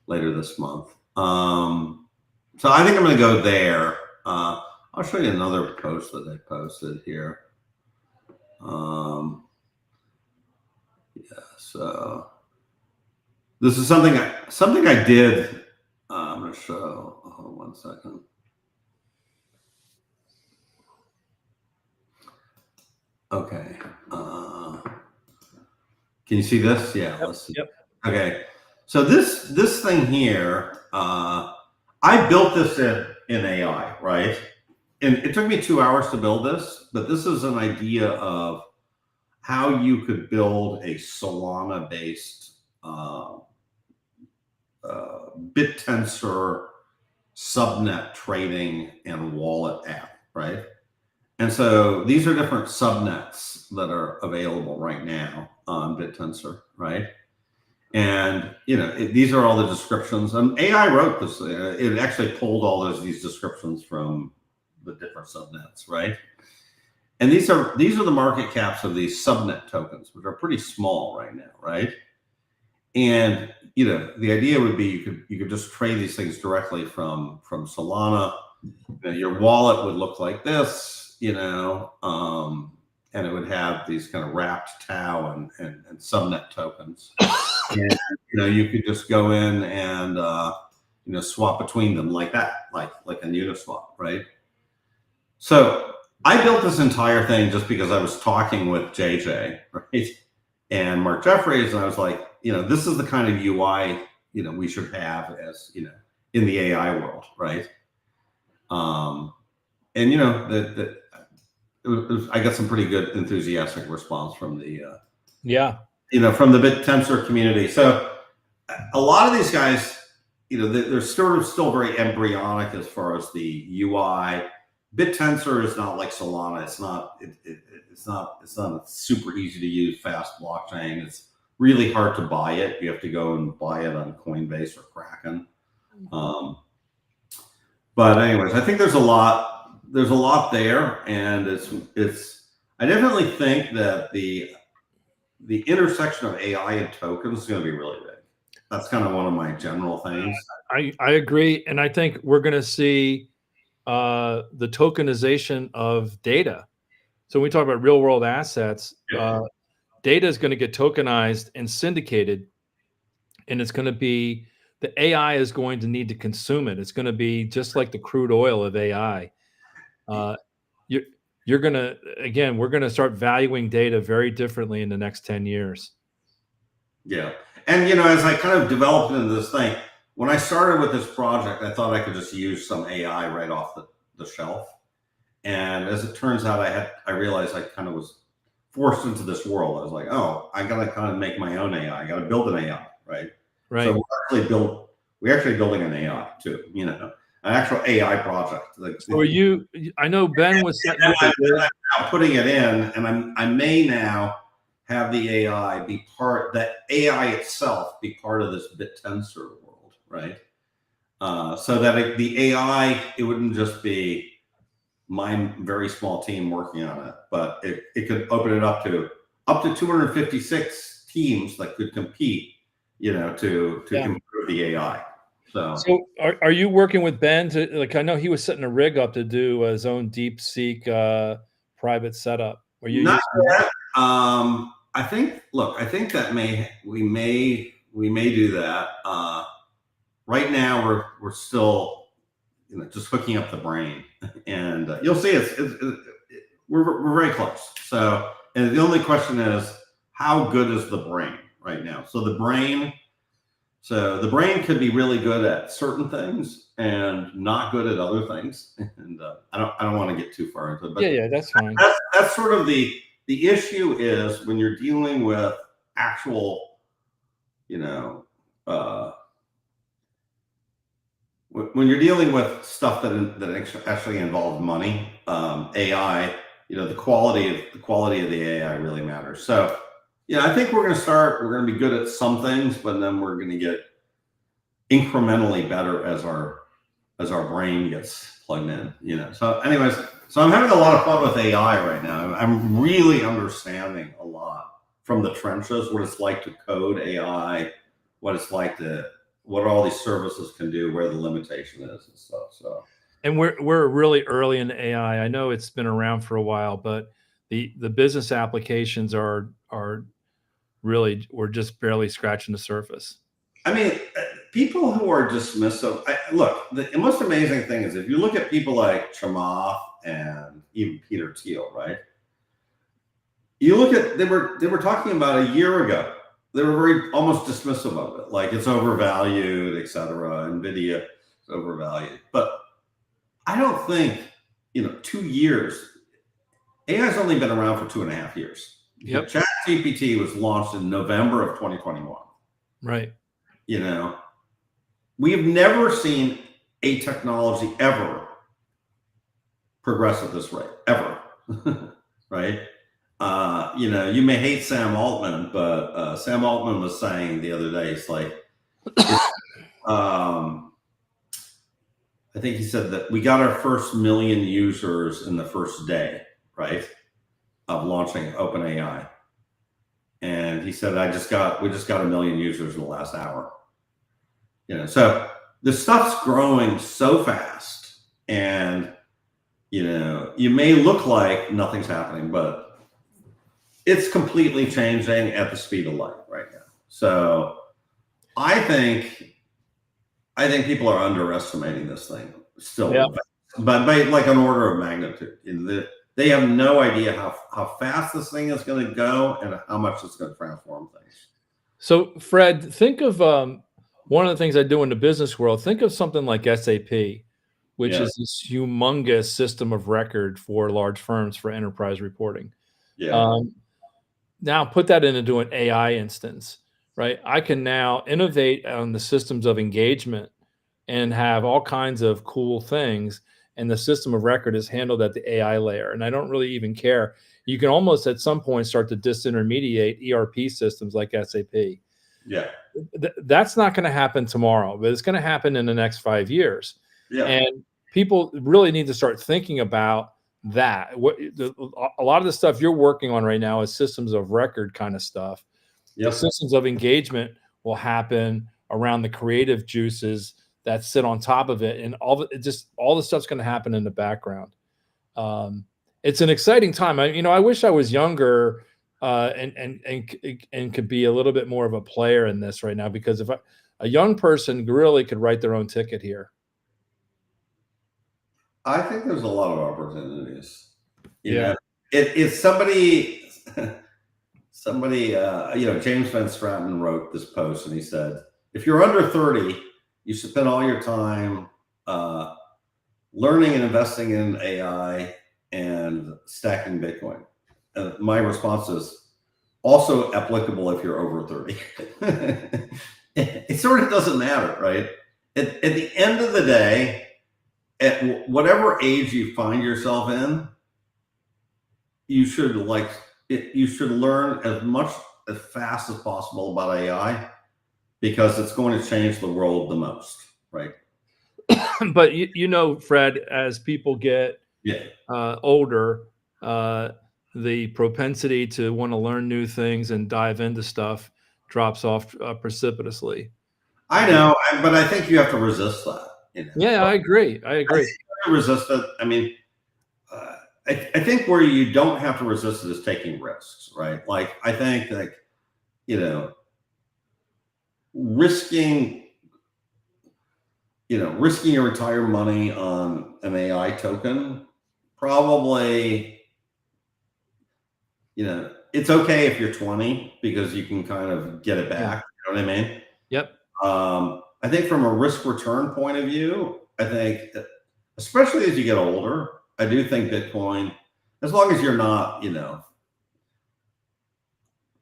later this month. So I think I'm going to go there. I'll show you another post that I posted here. So this is something I did. I'm going to show. Hold on 1 second. Okay. Can you see this? Yeah. Let's see. Yep. Okay. So this thing here, I built this in AI, right? And it took me 2 hours to build this, but this is an idea of how you could build a Solana-based Bittensor subnet trading and wallet app, right? And so these are different subnets that are available right now on Bittensor, right? And these are all the descriptions. And AI wrote this. It actually pulled all these descriptions from the different subnets, right? And these are the market caps of these subnet tokens, which are pretty small right now, right? And the idea would be you could just trade these things directly from Solana. Your wallet would look like this, and it would have these kind of wrapped Tau and subnet tokens. And you could just go in and swap between them like that, like a Uniswap, right? So I built this entire thing just because I was talking with JJ, right, and Mark Jeffries, and I was like, this is the kind of UI we should have as in the AI world, right? And I got some pretty good enthusiastic response from the from the Bittensor community. So a lot of these guys, they're sort of still very embryonic as far as the UI. Bittensor is not like Solana. It's not a super easy to use fast blockchain. It's really hard to buy it. You have to go and buy it on Coinbase or Kraken. But anyways, I think there's a lot there, and I definitely think that the intersection of AI and tokens is going to be really big. That's kind of one of my general things. I agree, and I think we're going to see the tokenization of data. So when we talk about real world assets, data is going to get tokenized and syndicated, and it's going to be the AI is going to need to consume it. It's going to be just like the crude oil of AI. You're going to, again, we're going to start valuing data very differently in the next 10 years. Yeah. And, as I kind of developed into this thing, when I started with this project, I thought I could just use some AI right off the shelf. And as it turns out, I realized I kind of was forced into this world. I was like, oh, I got to kind of make my own AI. I got to build an AI, right? Right. So we're actually building an AI too, an actual AI project. So I know Ben was I'm putting it in, and I may now have the AI itself be part of this Bittensor world, right? so that the AI, it wouldn't just be my very small team working on it, but it could open it up to 256 teams that could compete, to improve the AI. So are you working with Ben to, like, I know he was setting a rig up to do his own DeepSeek private setup. Are you Not using that? yet. I think that we may do that. Right now we're still, just hooking up the brain, and you'll see we're very close. So, and the only question is, how good is the brain right now? So the brain could be really good at certain things and not good at other things. And I don't want to get too far into it, but Yeah, that's fine. That's sort of the issue is when you're dealing with actual, when you're dealing with stuff that actually involves money, AI, the quality of the AI really matters. So, I think we're going to be good at some things, but then we're going to get incrementally better as our brain gets plugged in. So, anyways, so I'm having a lot of fun with AI right now. I'm really understanding a lot from the trenches, what it's like to code AI, what all these services can do, where the limitation is and stuff. So, and we're really early in AI. I know it's been around for a while, but the business applications are really, we're just barely scratching the surface. I mean, people who are dismissive. Look, the most amazing thing is if you look at people like Chamath and even Peter Thiel, right? You look at they were talking about a year ago. They were very almost dismissive of it, like it's overvalued, etc. NVIDIA is overvalued, but I don't think 2 years. AI's only been around for 2.5 years. Yep. ChatGPT was launched in November of 2021. Right. We have never seen a technology ever progress at this rate, ever. Right? You may hate Sam Altman, but Sam Altman was saying the other day, it's like, I think he said that we got our first million users in the first day, right, of launching OpenAI. And he said, we just got 1 million users in the last hour. So the stuff's growing so fast, and you may look like nothing's happening, but it's completely changing at the speed of light right now. So I think people are underestimating this thing still, but by like an order of magnitude. They have no idea how fast this thing is going to go and how much it's going to transform things. So, Fred, think of one of the things I do in the business world. Think of something like SAP, which is this humongous system of record for large firms for enterprise reporting. Yeah. Now put that into an AI instance, right? I can now innovate on the systems of engagement and have all kinds of cool things. And the system of record is handled at the AI layer. And I don't really even care. You can almost at some point start to disintermediate ERP systems like SAP. Yeah. That's not going to happen tomorrow, but it's going to happen in the next 5 years. Yeah. And people really need to start thinking about that. A lot of the stuff you're working on right now is systems of record kind of stuff. Yep. The systems of engagement will happen around the creative juices that sit on top of it, and all the stuff's going to happen in the background. It's an exciting time. I wish I was younger and could be a little bit more of a player in this right now, because if a young person really could write their own ticket here. I think there's a lot of opportunities. Yeah. If somebody, James Van Straten wrote this post and he said, if you're under 30, you should spend all your time learning and investing in AI and stacking Bitcoin. And my response is also applicable if you're over 30. It sort of doesn't matter, right? At the end of the day, at whatever age you find yourself in, you should learn as fast as possible about AI, because it's going to change the world the most, right? But you know, Fred, as people get Yeah. older, the propensity to want to learn new things and dive into stuff drops off precipitously. I know, but I think you have to resist that. Yeah, I agree. I agree. You have to resist it. I mean, I think where you don't have to resist it is taking risks, right? Like, I think that, risking your entire money on an AI token, probably, it's okay if you're 20 because you can kind of get it back. You know what I mean? Yep. I think from a risk return point of view, I think, especially as you get older, I do think Bitcoin, as long as you're not,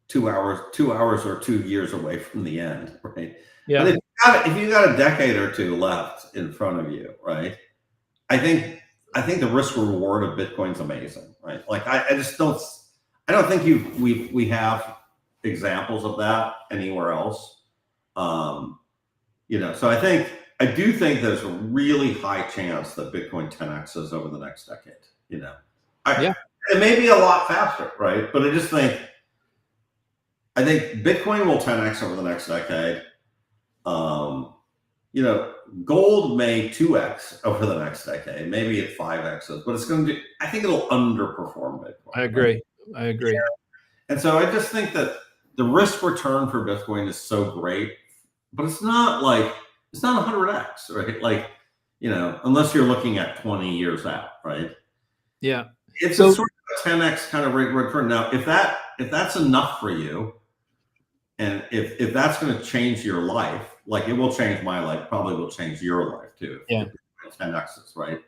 2 hours or 2 years away from the end, right? Yeah. But if you got a decade or two left in front of you, right? I think the risk reward of Bitcoin's amazing, right? Like, I don't think we have examples of that anywhere else. So I do think there's a really high chance that Bitcoin 10x's over the next decade. It may be a lot faster, right? But I think Bitcoin will 10x over the next decade. Gold may 2x over the next decade. Maybe it 5x's, but I think it'll underperform Bitcoin. I agree. Right? I agree. And so I just think that the risk return for Bitcoin is so great, but it's not 100x, right? Like, unless you're looking at 20 years out, right? Yeah. It's a sort of a 10x kind of rate return. Now, if that's enough for you, and if that's going to change your life, like it will change my life, probably will change your life too. Yeah. 10x's, right?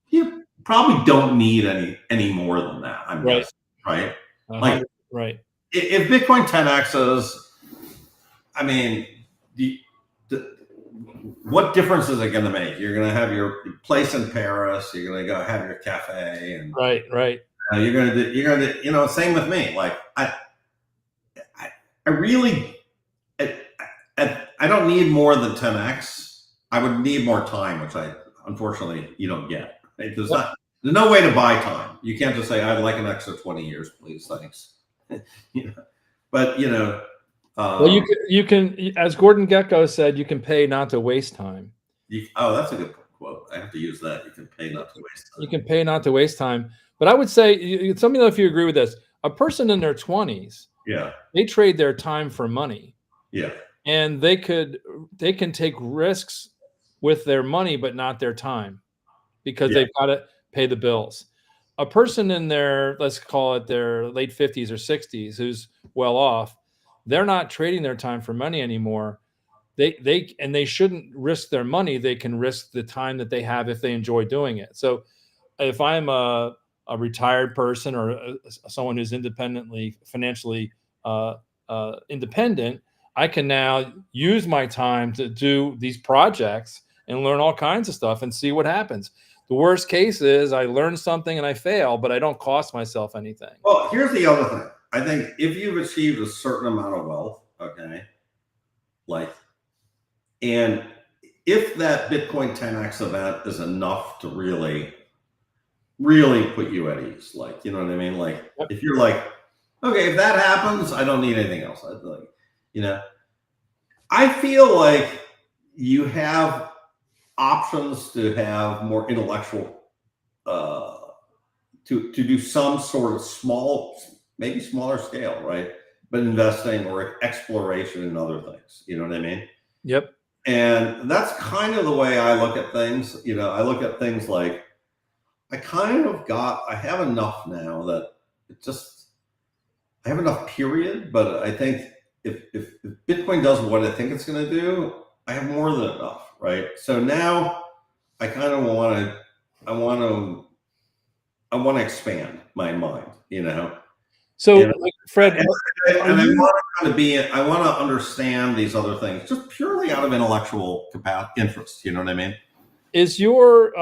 You probably don't need any more than that. I'm right. guessing, right? Like, right. If Bitcoin 10x's, I mean, what difference is it going to make? You're going to have your place in Paris. You're going to go have your cafe, and right. You're going to same with me. Like, I really, I don't need more than 10x. I would need more time, which unfortunately you don't get. Right? There's no way to buy time. You can't just say, I'd like an extra 20 years, please, thanks. But well, you can, as Gordon Gekko said, you can pay not to waste time. That's a good quote. I have to use that. You can pay not to waste time. You can pay not to waste time. But I would say, let me know if you agree with this. A person in their 20s, they trade their time for money. Yeah. And they can take risks with their money, but not their time, because they've got to pay the bills. A person in their, let's call it their late 50s or 60s, who's well off, they're not trading their time for money anymore. They shouldn't risk their money. They can risk the time that they have if they enjoy doing it. So if I'm a retired person or someone who's financially independent, I can now use my time to do these projects and learn all kinds of stuff and see what happens. The worst case is I learn something and I fail, but I don't cost myself anything. Well, here's the other thing. I think if you've achieved a certain amount of wealth, okay, and if that Bitcoin 10x event is enough to really, really put you at ease, like, you know what I mean? Like, if you're like, okay, if that happens, I don't need anything else. I feel like you have options to have more intellectual, to do some sort of maybe smaller scale, right? But investing or exploration in other things. You know what I mean? Yep. And that's kind of the way I look at things. I look at things like, I have enough now that I have enough period, but I think if Bitcoin does what I think it's going to do, I have more than enough, right? So now I kind of I want to expand my mind, So, Fred, I want to understand these other things just purely out of intellectual interest. You know what I mean? Is your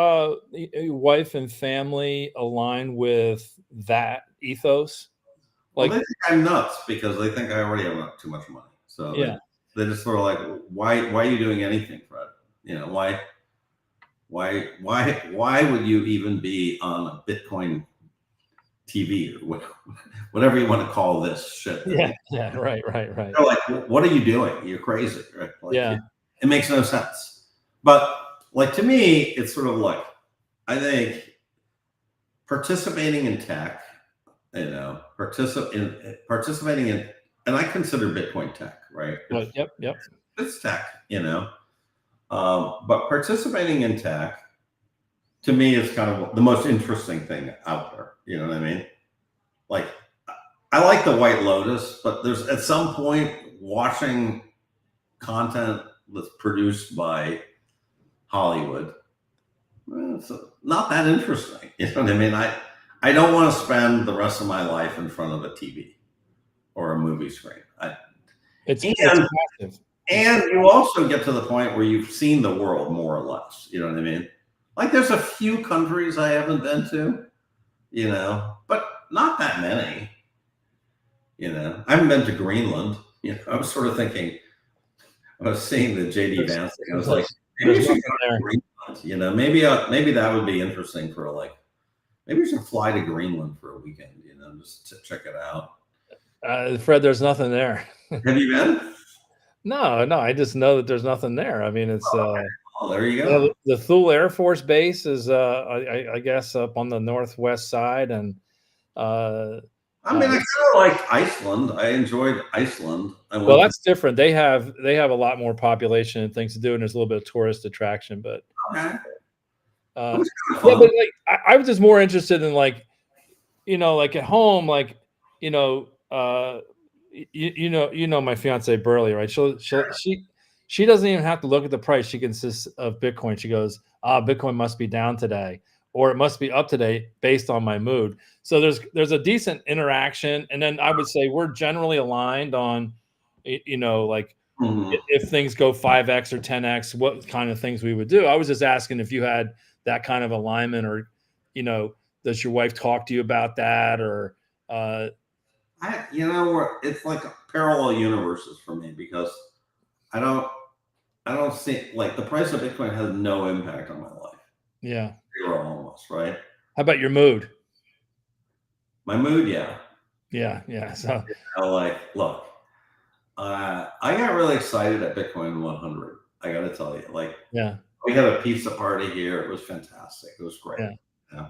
wife and family aligned with that ethos? Well, they think I'm nuts because they think I already have too much money. So they just sort of like, why are you doing anything, Fred? Why? Why would you even be on a Bitcoin TV or whatever you want to call this shit? Yeah, right. They're like, what are you doing? You're crazy, right? Like, Yeah. it makes no sense. But like, to me, it's sort of like, I think participating in tech, participating in, and I consider Bitcoin tech, right? Yep. It's tech, but participating in tech, to me, is kind of the most interesting thing out there. You know what I mean? Like, I like the White Lotus, but there's at some point watching content that's produced by Hollywood, it's not that interesting. You know what I mean? I don't want to spend the rest of my life in front of a TV or a movie screen. It's passive. And you also get to the point where you've seen the world more or less. You know what I mean? Like, there's a few countries I haven't been to, but not that many. I haven't been to Greenland. I was sort of thinking, I was seeing the JD Vance thing. I was like, maybe we should go to Greenland. Maybe that would be interesting for maybe we should fly to Greenland for a weekend. Just to check it out. Fred, there's nothing there. Have you been? No. I just know that there's nothing there. I mean, it's there you go. The Thule Air Force Base is, I guess, up on the northwest side, and I mean, I kind of like Iceland. I enjoyed Iceland. Well, that's different. They have a lot more population and things to do, and there's a little bit of tourist attraction. But okay. Yeah, but like I was just more interested in like at home, like you know my fiance Burley, right? She doesn't even have to look at the price. She consists of Bitcoin. She goes, Bitcoin must be down today, or it must be up today based on my mood. So there's a decent interaction, and then I would say we're generally aligned on, if things go 5x or 10x, what kind of things we would do. I was just asking if you had that kind of alignment, or does your wife talk to you about that, or it's like parallel universes for me, because I don't see, like, the price of Bitcoin has no impact on my life. Yeah. Zero, almost, right? How about your mood? My mood, yeah. Yeah. So look, I got really excited at Bitcoin 100. I got to tell you, we had a pizza party here. It was fantastic. It was great. Yeah.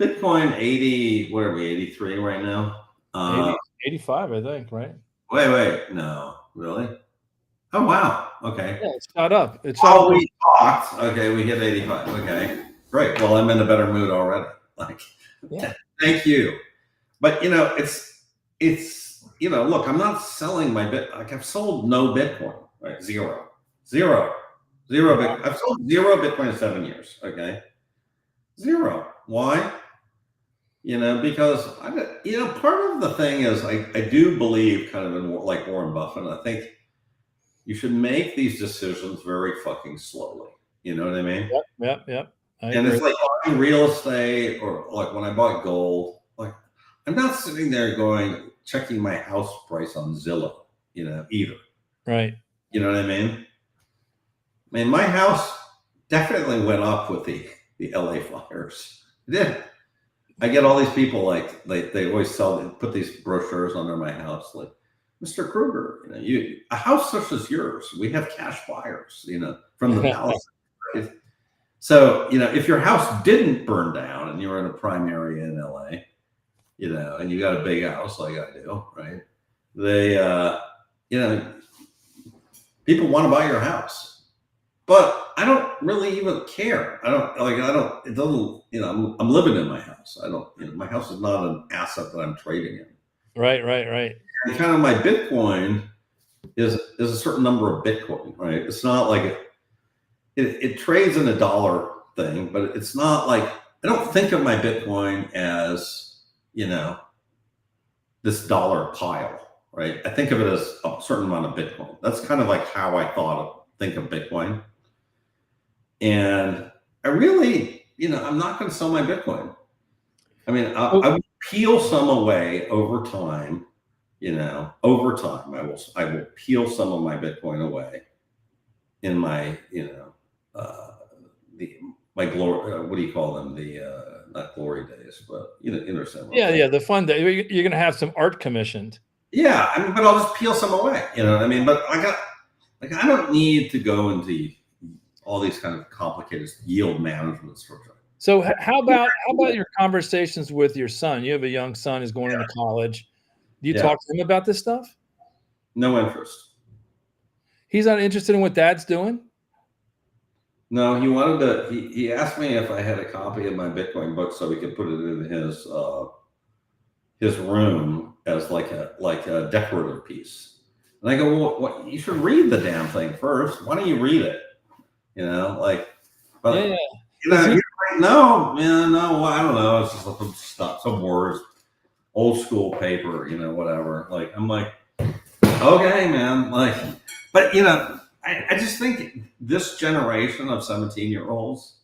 Bitcoin 80, what are we, 83 right now? 85, I think, right? Wait, no, really? Oh, wow. Okay. Yeah, it's shot up. We talked. Okay, we hit 85. Okay, great. Well, I'm in a better mood already. Thank you. But look, I'm not selling my I've sold no Bitcoin, right? Zero Bitcoin. I've sold zero Bitcoin in 7 years. Okay, zero. Why? Because part of the thing is I do believe kind of in, like, Warren Buffett. I think you should make these decisions very fucking slowly. You know what I mean? Yep. And it's like buying real estate, or like when I bought gold, like, I'm not sitting there checking my house price on Zillow, either. Right. You know what I mean? I mean, my house definitely went up with the LA fires. It did. I get all these people, like, they always put these brochures under my house, like, Mr. Kruger, a house such as yours, we have cash buyers, from the palace. Right? So, if your house didn't burn down and you were in a prime area in LA, and you got a big house like I do, right? They, people want to buy your house. But I don't really even care. It doesn't, I'm living in my house. My house is not an asset that I'm trading in. Right. And kind of my Bitcoin is a certain number of Bitcoin, right? It's not like it trades in a dollar thing, but it's not like, I don't think of my Bitcoin as, this dollar pile, right? I think of it as a certain amount of Bitcoin. That's kind of like how I think of Bitcoin. And I really, I'm not going to sell my Bitcoin. I mean, I will peel some away over time. Over time, I will peel some of my Bitcoin away in my, the my glory. What do you call them? The not glory days, but understand. Yeah, the fun day. You're going to have some art commissioned. Yeah, I mean, but I'll just peel some away. You know what I mean? But I don't need to go into all these kind of complicated yield management structure. So how about your conversations with your son? You have a young son who's going into college. Do you talk to him about this stuff? No interest. He's not interested in what dad's doing? No, he wanted to. He asked me if I had a copy of my Bitcoin book so we could put it in his room as like a decorative piece. And I go, well, what? You should read the damn thing first. Why don't you read it? But yeah. you're like, no, I don't know. It's just some stuff, some words, old school paper, whatever. Like, I'm like, okay, man. Like, but I just think this generation of 17-year-olds,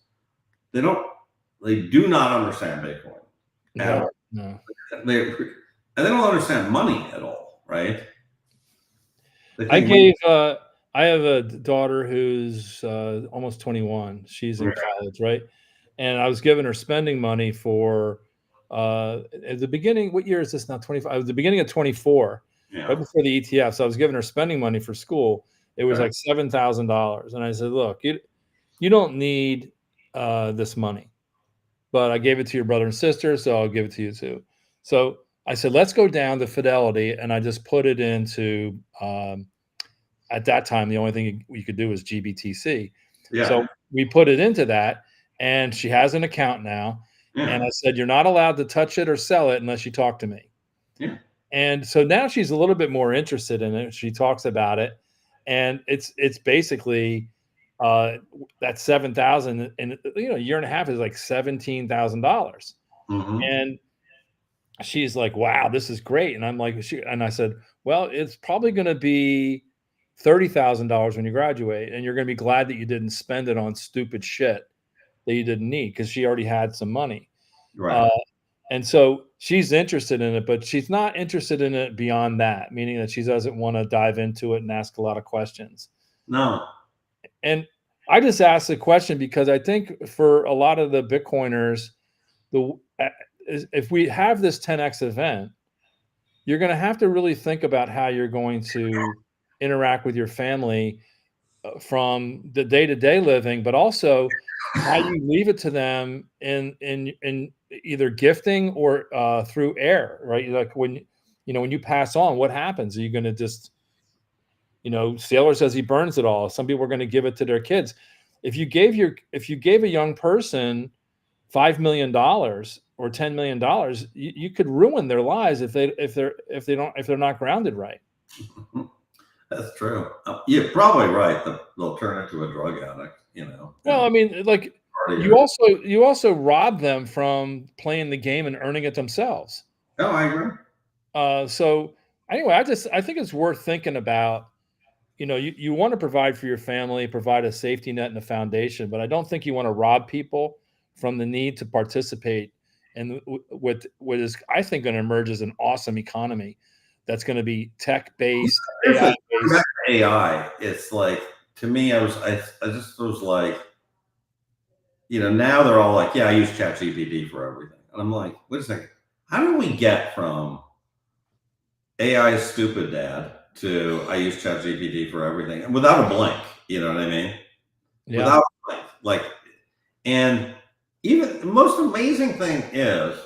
they do not understand Bitcoin. No. They don't understand money at all, right? I have a daughter who's almost 21. She's in college, right? And I was giving her spending money for at the beginning. What year is this now? 25. It was the beginning of 24, right before the ETF. So I was giving her spending money for school. It was like $7,000, and I said, "Look, you don't need this money, but I gave it to your brother and sister, so I'll give it to you too." So I said, "Let's go down to Fidelity," and I just put it into. At that time, the only thing you could do was GBTC. Yeah. So we put it into that, and she has an account now. Yeah. And I said, you're not allowed to touch it or sell it unless you talk to me. Yeah. And so now she's a little bit more interested in it. She talks about it, and it's basically that 7,000 in a year and a half is like $17,000. Mm-hmm. And she's like, wow, this is great. And I'm like, and I said, well, it's probably going to be $30,000 when you graduate, and you're going to be glad that you didn't spend it on stupid shit that you didn't need, because she already had some money. Right. And so she's interested in it, but she's not interested in it beyond that, meaning that she doesn't want to dive into it and ask a lot of questions. No. And I just asked the question because I think for a lot of the Bitcoiners, if we have this 10x event, you're going to have to really think about how you're going to interact with your family from the day-to-day living, but also how you leave it to them in either gifting or through air, right? Like when you pass on, what happens? Are you going to just, Sailor says he burns it all. Some people are going to give it to their kids. If you gave a young person $5 million or $10 million, you could ruin their lives if they're not grounded right. That's true. You're probably right. They'll turn into a drug addict, Well, I mean, like you also rob them from playing the game and earning it themselves. No, I agree. So anyway, I think it's worth thinking about. You want to provide for your family, provide a safety net and a foundation, but I don't think you want to rob people from the need to participate in what is, I think, going to emerge as an awesome economy that's going to be tech-based, AI-based. AI, it's like, to me, I just was like, now they're all like, yeah, I use ChatGPT for everything. And I'm like, wait a second, how do we get from AI is stupid dad to I use ChatGPT for everything, and without a blink? You know what I mean? Yeah. Without a blink. Like, and even the most amazing thing is,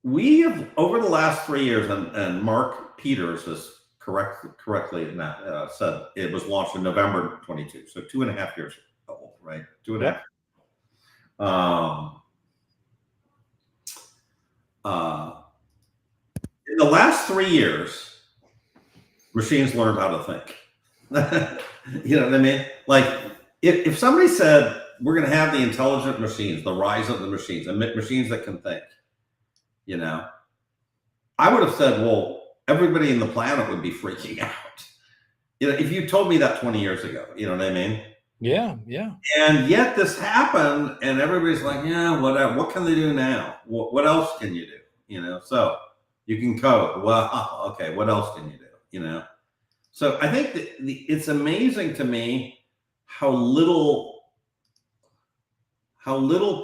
we have, over the last 3 years, and Mark Peters has correctly said it was launched in November 22, so 2.5 years old, right? 2.5. In the last 3 years, machines learned how to think. You know what I mean? Like, if somebody said we're going to have the intelligent machines, the rise of the machines, and machines that can think, I would have said, well, everybody in the planet would be freaking out. If you told me that 20 years ago, you know what I mean? Yeah. And yet this happened, and everybody's like, yeah, whatever. What can they do now? What else can you do? So you can code. Well, okay, what else can you do? So I think that it's amazing to me how little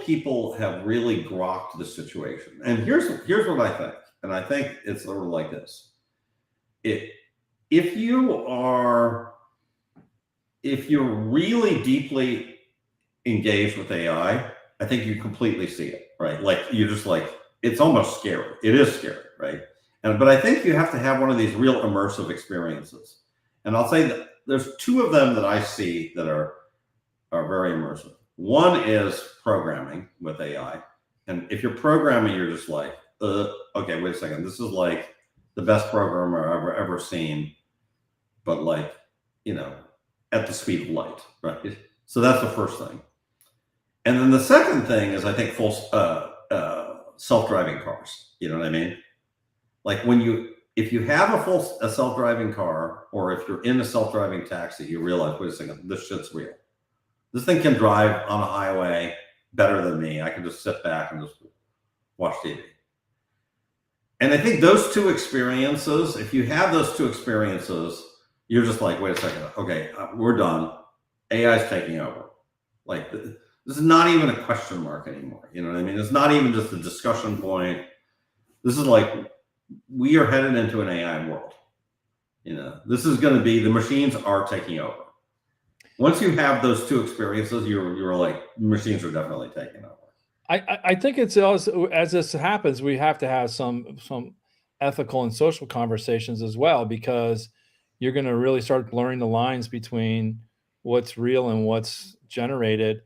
people have really grokked the situation. And here's what I think, and I think it's sort of like this: if you're really deeply engaged with AI, I think you completely see it, right? Like you're just like, it's almost scary. It is scary, right? But I think you have to have one of these real immersive experiences. And I'll say that there's two of them that I see that are very immersive. One is programming with AI. And if you're programming, you're just like, okay, wait a second. This is like the best programmer I've ever seen, but like, at the speed of light, right? So that's the first thing. And then the second thing is, I think, full self-driving cars. You know what I mean? Like if you have a self-driving car, or if you're in a self-driving taxi, you realize, wait a second, this shit's real. This thing can drive on a highway better than me. I can just sit back and just watch TV. And I think those two experiences, if you have those two experiences, you're just like, wait a second, okay, we're done. AI's taking over. Like, this is not even a question mark anymore. You know what I mean? It's not even just a discussion point. This is like, we are headed into an AI world. This is going to be, the machines are taking over. Once you have those two experiences, you're like, machines are definitely taking over. I think it's also, as this happens, we have to have some ethical and social conversations as well, because you're going to really start blurring the lines between what's real and what's generated.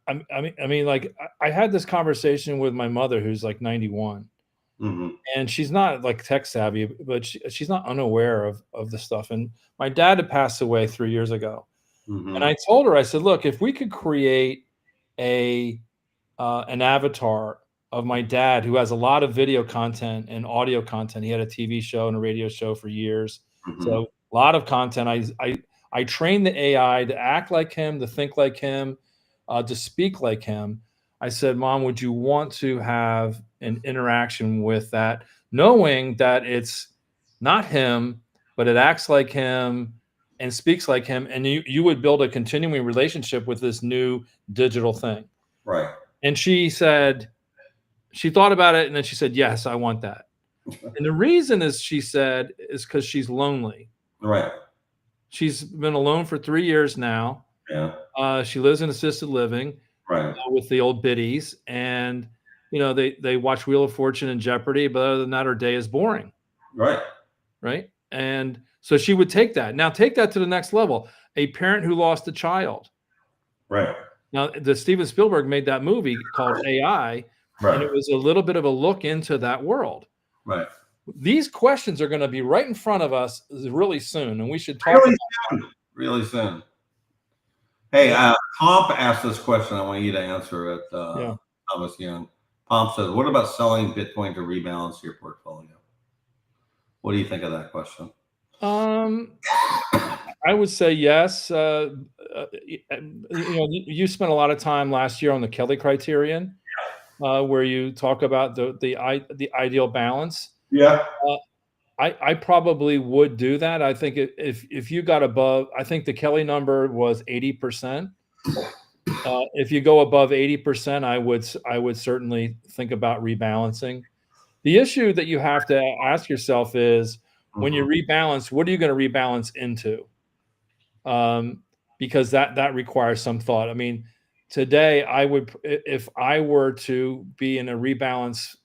I mean, like I had this conversation with my mother, who's like 91, and she's not like tech savvy, but she's not unaware of the stuff. And my dad had passed away 3 years ago, and I told her, I said, look, if we could create an avatar of my dad who has a lot of video content and audio content. He had a TV show and a radio show for years. So a lot of content. I trained the AI to act like him, to think like him, to speak like him. I said, Mom, would you want to have an interaction with that, knowing that it's not him, but it acts like him and speaks like him, and you would build a continuing relationship with this new digital thing. Right. And she said, she thought about it, and then she said, yes, I want that. And the reason is, she said, is because she's lonely. Right. She's been alone for 3 years now. Yeah. She lives in assisted living, right. With the old biddies, and they watch Wheel of Fortune and Jeopardy, but other than that, her day is boring. Right. Right. And so she would take that to the next level. A parent who lost a child. Right. Now, the Steven Spielberg made that movie called AI, Right. and it was a little bit of a look into that world. Right. These questions are going to be right in front of us really soon, and we should talk really soon. Hey, Pomp asked this question. I want you to answer it. Thomas Young. Pomp says, what about selling Bitcoin to rebalance your portfolio? What do you think of that question? I would say yes. You spent a lot of time last year on the Kelly criterion, where you talk about the ideal balance. Yeah. I probably would do that. I think if you got above, I think the Kelly number was 80%. If you go above 80%, I would certainly think about rebalancing. The issue that you have to ask yourself is, when you rebalance, what are you going to rebalance into? Because that requires some thought. I mean, today if I were to be in a rebalance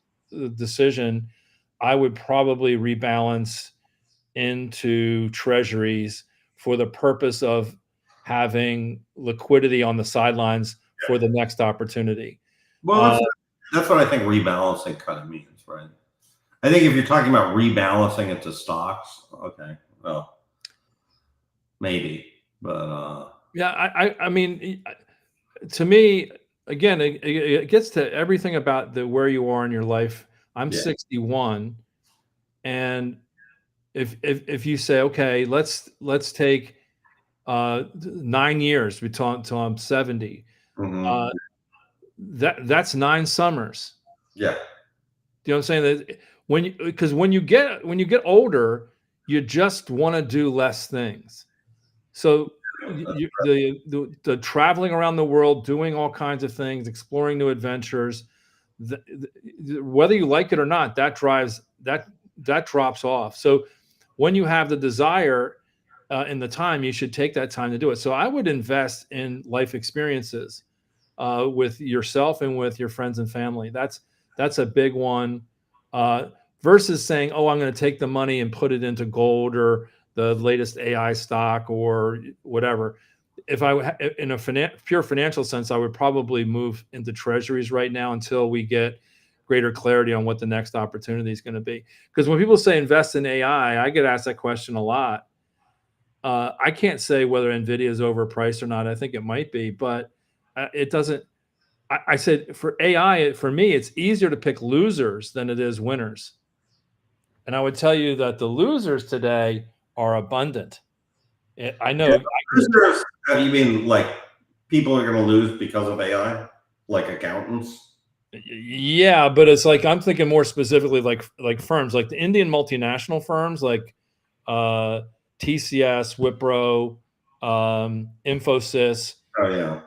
decision, I would probably rebalance into treasuries for the purpose of having liquidity on the sidelines for the next opportunity. Well, that's what I think rebalancing kind of means, right? I think if you're talking about rebalancing it to stocks, okay, well, maybe, but yeah, I mean, to me, again, it gets to everything about where you are in your life. I'm 61, and if you say, okay, let's take 9 years until I'm 70, that's 9 summers. Yeah. Do you know what I'm saying? That when you get older, you just want to do less things. So the traveling around the world, doing all kinds of things, exploring new adventures, whether you like it or not, that drops off. So when you have the desire and the time, you should take that time to do it. So I would invest in life experiences with yourself and with your friends and family. That's a big one. Versus saying, "Oh, I'm going to take the money and put it into gold or the latest AI stock or whatever." If in a pure financial sense, I would probably move into treasuries right now until we get greater clarity on what the next opportunity is going to be. Because when people say invest in AI, I get asked that question a lot. I can't say whether NVIDIA is overpriced or not. I think it might be, but it doesn't. I said for AI, for me, it's easier to pick losers than it is winners. And I would tell you that the losers today are abundant. I know. Yeah, you mean like people are going to lose because of AI, like accountants? Yeah, but it's like I'm thinking more specifically like firms, like the Indian multinational firms, like TCS, Wipro, Infosys. Oh yeah.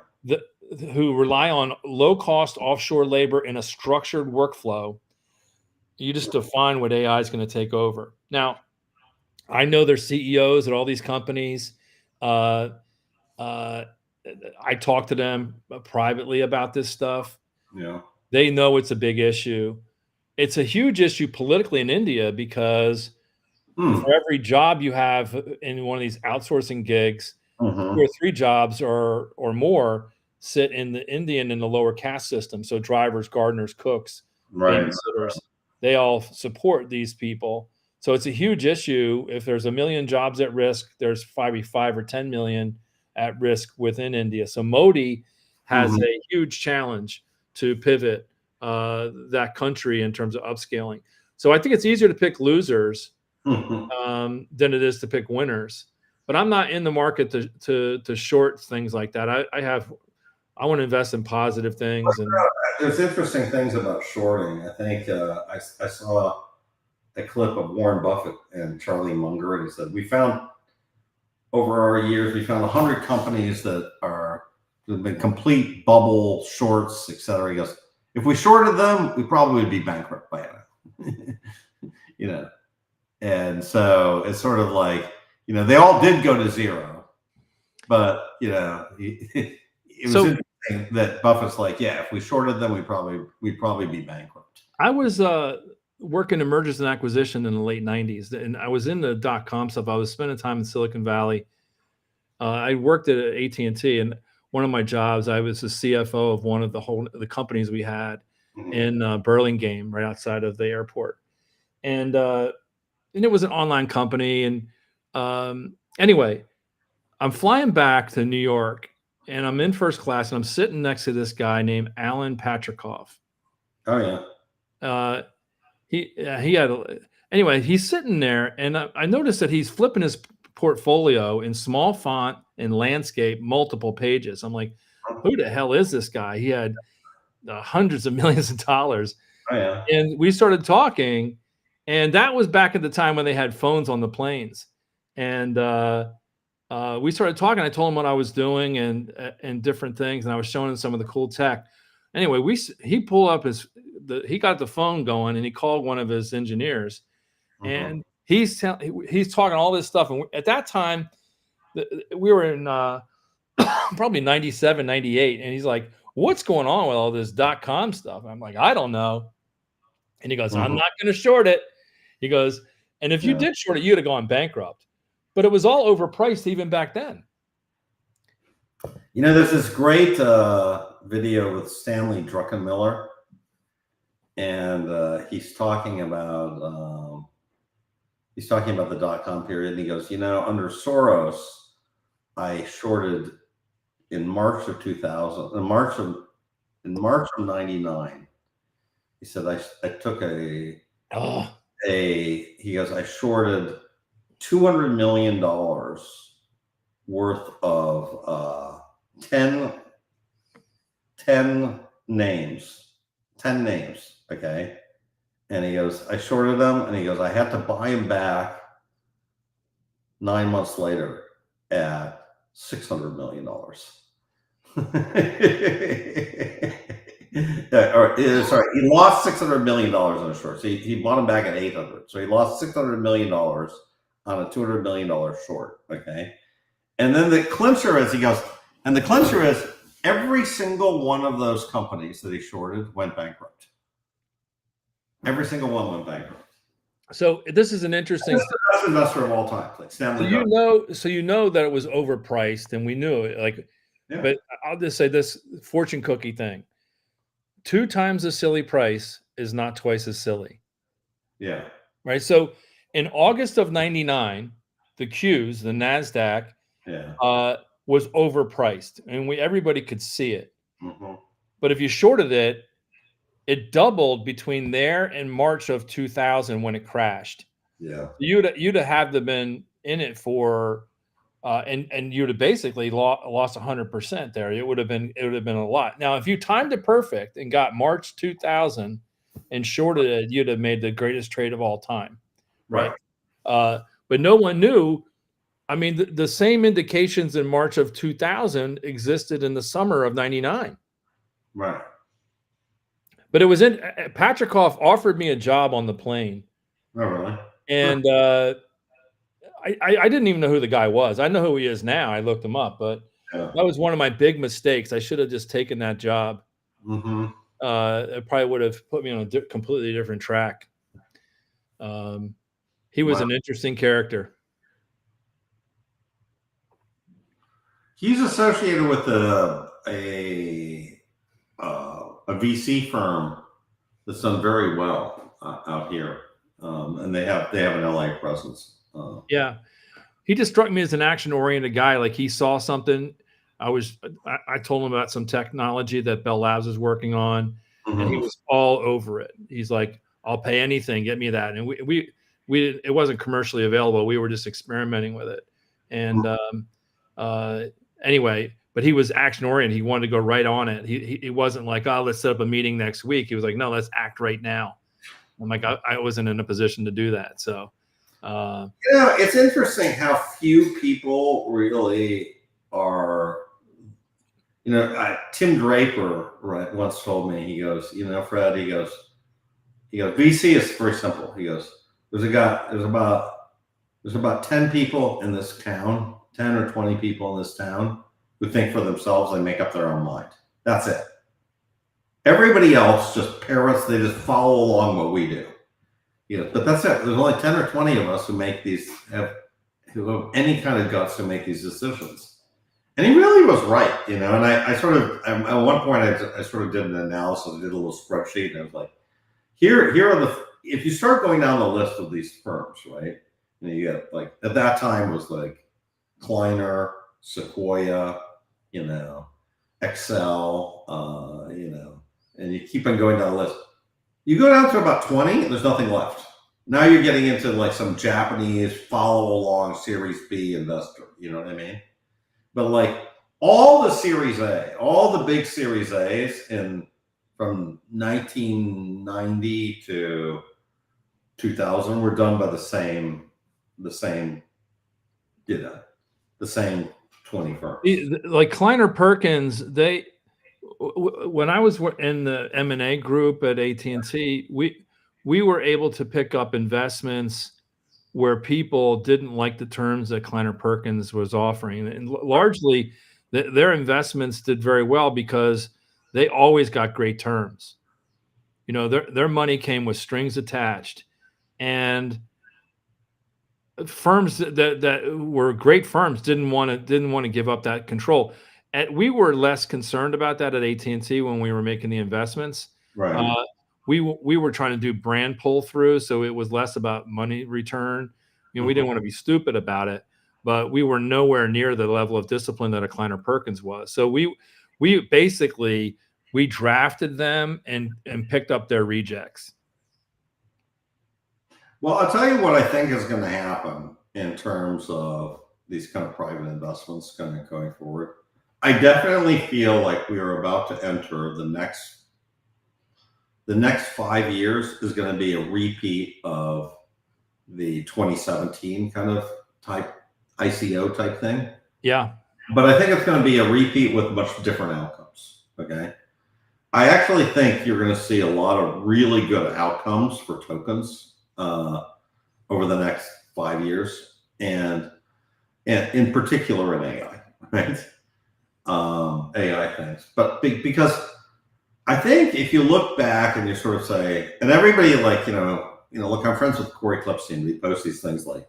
Who rely on low-cost offshore labor in a structured workflow. You just define what AI is going to take over. Now, I know there's CEOs at all these companies. Uh, I talk to them privately about this stuff. Yeah. They know it's a big issue. It's a huge issue politically in India because for every job you have in one of these outsourcing gigs, 2 or 3 jobs or more sit in the Indian and the lower caste system. So drivers, gardeners, cooks, babysitters, they all support these people. So it's a huge issue. If there's 1 million jobs at risk, there's probably 5 or 10 million at risk within India. So Modi has a huge challenge to pivot that country in terms of upscaling. So I think it's easier to pick losers than it is to pick winners. But I'm not in the market to short things like that. I want to invest in positive things. And there's interesting things about shorting. I think I saw a clip of Warren Buffett and Charlie Munger, and he said, "We found over our years, we found 100 companies that have been complete bubble shorts, et cetera." He goes, "If we shorted them, we probably would be bankrupt by now." You know, and so it's sort of like, they all did go to zero, but it was interesting that Buffett's like, "Yeah, if we shorted them, we'd probably be bankrupt." I was working in mergers and acquisition in the late 90s, and I was in the dot-com stuff. I was spending time in Silicon Valley. I worked at AT&T, and one of my jobs, I was the CFO of one of the companies we had in Burlingame, right outside of the airport. And it was an online company. And anyway, I'm flying back to New York, and I'm in first class, and I'm sitting next to this guy named Alan Patricof. Oh yeah. He had anyway. He's sitting there, and I noticed that he's flipping his portfolio in small font and landscape, multiple pages. I'm like, who the hell is this guy? He had hundreds of millions of dollars. Oh yeah. And we started talking, and that was back at the time when they had phones on the planes. And we started talking. I told him what I was doing and different things, and I was showing him some of the cool tech. Anyway, he pulled up he got the phone going, and he called one of his engineers, and he's talking all this stuff. And at that time, we were in probably 97, 98, and he's like, "What's going on with all this .com stuff?" I'm like, "I don't know." And he goes, "I'm not going to short it." He goes, "And if you did short it, you'd have gone bankrupt." But it was all overpriced even back then. There's this great video with Stanley Druckenmiller, and he's talking about the dot-com period, and he goes, "Under Soros, I shorted in March of 2000, in March of 99. He said I took he goes, I shorted $200 million worth of 10 names, okay? And he goes, I shorted them, and he goes, I had to buy them back 9 months later at $600 million. Sorry, he lost $600 million on a short. So he bought him back at 800. So he lost $600 million on a $200 million short. Okay. And then the clincher is, every single one of those companies that he shorted went bankrupt. Every single one went bankrupt. So this is an interesting. That's the best investor of all time. Like Stanley. So you know that it was overpriced, and we knew it. Like, yeah. But I'll just say this fortune cookie thing: 2 times the silly price is not twice as silly. Yeah. Right. So in August of '99, the Qs, the Nasdaq, was overpriced, and everybody could see it. Mm-hmm. But if you shorted it, it doubled between there and March of 2000 when it crashed. Yeah, you'd have been in it for, and you'd have basically lost 100% there. It would have been a lot. Now, if you timed it perfect and got March 2000 and shorted it, you'd have made the greatest trade of all time, right? But no one knew. I mean, the same indications in March of 2000 existed in the summer of '99. Right. But it was Patrikoff offered me a job on the plane. Oh, really? And I didn't even know who the guy was. I know who he is now. I looked him up, but that was one of my big mistakes. I should have just taken that job. Mm-hmm. It probably would have put me on a completely different track. He was an interesting character. He's associated with a VC firm that's done very well out here, and they have an LA presence. Yeah, he just struck me as an action-oriented guy. Like he saw something. I told him about some technology that Bell Labs is working on, and he was all over it. He's like, "I'll pay anything, get me that." And it wasn't commercially available. We were just experimenting with it, and anyway. But he was action oriented. He wanted to go right on it. He wasn't like, "Oh, let's set up a meeting next week." He was like, "No, let's act right now." I'm like, I wasn't in a position to do that. So, it's interesting how few people really are. Tim Draper once told me, he goes, Fred, he goes, VC is very simple. He goes, there's about 10 people in this town, 10 or 20 people in this town who think for themselves, they make up their own mind. That's it. Everybody else just parrots, they just follow along what we do. But that's it. There's only 10 or 20 of us who who have any kind of guts to make these decisions. And he really was right, and I sort of, at one point, I sort of did an analysis, I did a little spreadsheet, and I was like, here are if you start going down the list of these firms, right? And you get, like, at that time was like Kleiner, Sequoia, Excel, and you keep on going down the list. You go down to about 20, and there's nothing left. Now you're getting into like some Japanese follow along Series B investor, you know what I mean? But like all the Series A, all the big Series A's from 1990 to 2000 were done by the same 20 firms. Like Kleiner Perkins, when I was in the M&A group at AT&T, we were able to pick up investments where people didn't like the terms that Kleiner Perkins was offering. And largely, their investments did very well because they always got great terms. Their money came with strings attached. And firms that were great firms didn't want to give up that control. And we were less concerned about that at AT&T when we were making the investments. Right. We were trying to do brand pull through, so it was less about money return. We didn't want to be stupid about it, but we were nowhere near the level of discipline that a Kleiner Perkins was. So we basically drafted them and picked up their rejects. Well, I'll tell you what I think is going to happen in terms of these kind of private investments kind of going forward. I definitely feel like we are about to enter the next 5 years is going to be a repeat of the 2017 kind of type ICO type thing. Yeah. but I think it's going to be a repeat with much different outcomes. Okay. I actually think you're going to see a lot of really good outcomes for tokens over the next 5 years, and in particular in AI, right? AI things, but because I think if you look back and you sort of say, and everybody like, look, I'm friends with Corey Klippstein. We post these things like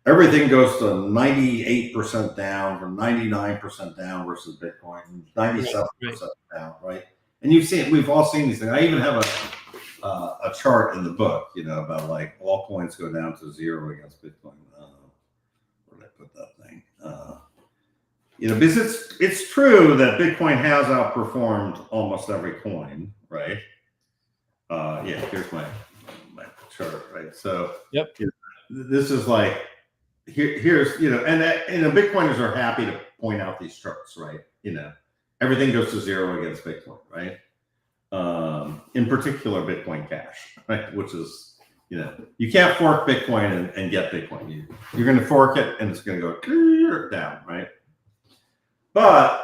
everything goes to 98% down from 99% down versus Bitcoin, 97% down, right? And we've all seen these things. I even have a chart in the book, about like all coins go down to zero against Bitcoin. Where did I put that thing? Because it's true that Bitcoin has outperformed almost every coin, right? Here's my chart, right? So Yep. This is like here's and Bitcoiners are happy to point out these charts, right? Everything goes to zero against Bitcoin, right? In particular, Bitcoin Cash, right? Which is you can't fork Bitcoin and get Bitcoin. You're going to fork it and it's going to go down, right? But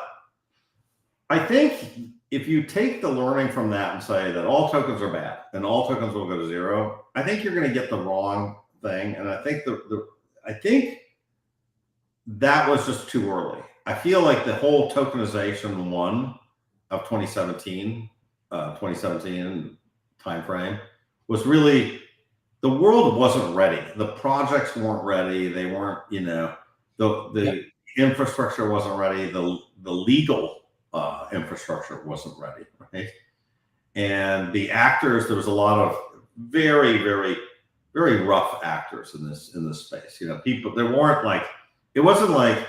I think if you take the learning from that and say that all tokens are bad and all tokens will go to zero, I think you're going to get the wrong thing. And I think I think that was just too early. I feel like the whole tokenization one of 2017 timeframe was really, the world wasn't ready. The projects weren't ready. They weren't, the infrastructure wasn't ready. The legal infrastructure wasn't ready, right? And the actors, there was a lot of very, very, very rough actors in this space. People, there weren't like, it wasn't like,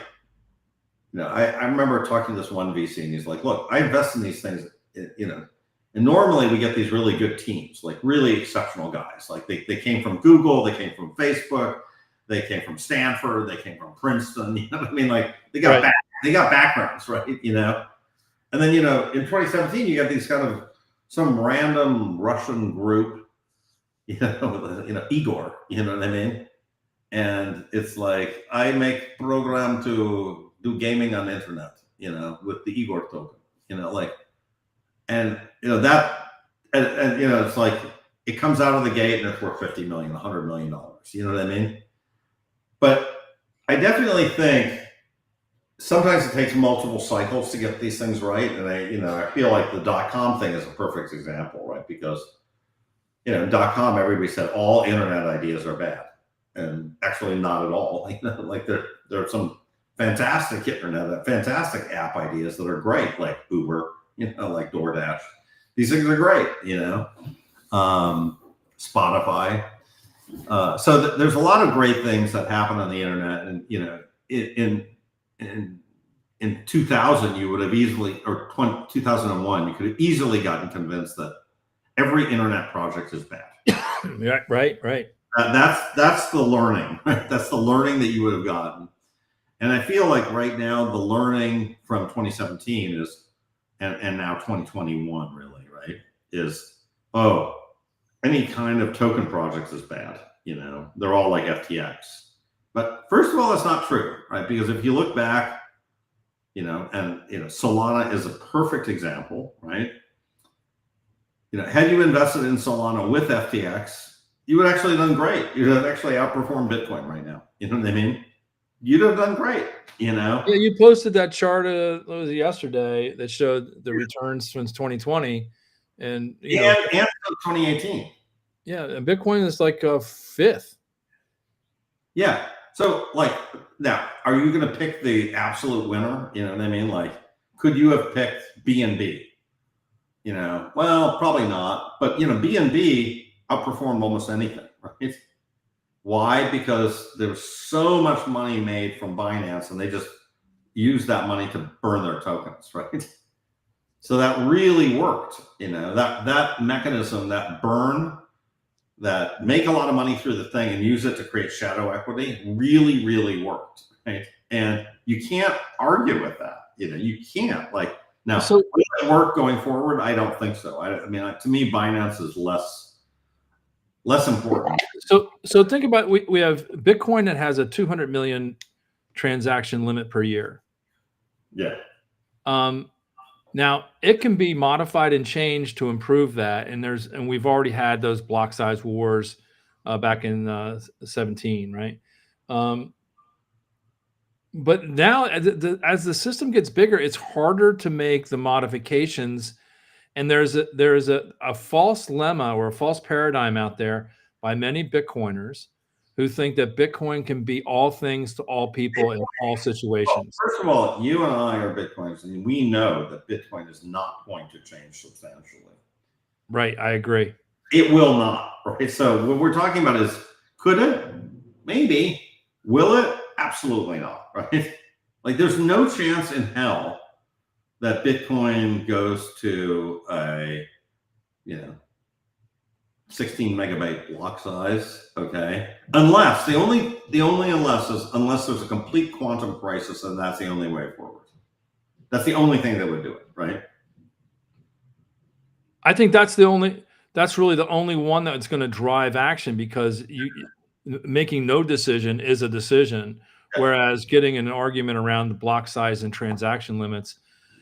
I remember talking to this one VC and he's like, look, I invest in these things, and normally we get these really good teams, like really exceptional guys. Like they came from Google, they came from Facebook, they came from Stanford, they came from Princeton. You know what I mean? Like they got they got backgrounds, right? And then in 2017 you got these kind of some random Russian group, Igor. You know what I mean? And it's like, I make program to do gaming on the internet, with the Igor token, and that, and it's like it comes out of the gate and it's worth $50 million, $100 million. You know what I mean? But I definitely think sometimes it takes multiple cycles to get these things right. And I feel like the dotcom thing is a perfect example, right? Because dotcom, everybody said all internet ideas are bad, and actually not at all. Like there are some fantastic internet, fantastic app ideas that are great, like Uber, like DoorDash. These things are great, Spotify. So there's a lot of great things that happen on the internet, and in 2000 you would have easily, or 2001 you could have easily gotten convinced that every internet project is bad. Right. That's the learning, right? That's the learning that you would have gotten. And I feel like right now the learning from 2017 is, and now 2021 really, right, is, any kind of token project is bad. They're all like FTX. But first of all, that's not true, right? Because if you look back, Solana is a perfect example, right? Had you invested in Solana with FTX, you would actually have done great. You'd have actually outperformed Bitcoin right now. You know what I mean? You'd have done great, Yeah, you posted that chart was yesterday that showed the returns since 2020, and and 2018. Yeah, and Bitcoin is like a fifth. Yeah. So like, now, are you going to pick the absolute winner? You know what I mean? Like, could you have picked BNB? Well, probably not. But BNB outperformed almost anything, right? Why? Because there was so much money made from Binance, and they just used that money to burn their tokens, right? So that really worked. That mechanism, that burn, that make a lot of money through the thing and use it to create shadow equity, really, really worked, right? And you can't argue with that. You can't. Like, now, will it work going forward? I don't think so. I mean, to me, Binance is less important. So think about, we have Bitcoin that has a 200 million transaction limit per year. Yeah. Now it can be modified and changed to improve that, and we've already had those block size wars back in 17, right? But now, as the system gets bigger, it's harder to make the modifications, and there's a false lemma or a false paradigm out there by many Bitcoiners who think that Bitcoin can be all things to all people in all Well, situations. first of all, you and I are Bitcoiners, and we know that Bitcoin is not going to change substantially. Right, I agree. It will not, right? So what we're talking about is, could it? Maybe. Will it? Absolutely not, right? Like, there's no chance in hell that Bitcoin goes to a, 16 megabyte block size, okay? Unless the only unless is unless there's a complete quantum crisis, and that's the only way forward. That's the only thing that would do it, right? I think that's really the only one that's going to drive action, because making no decision is a decision, whereas getting in an argument around the block size and transaction limits.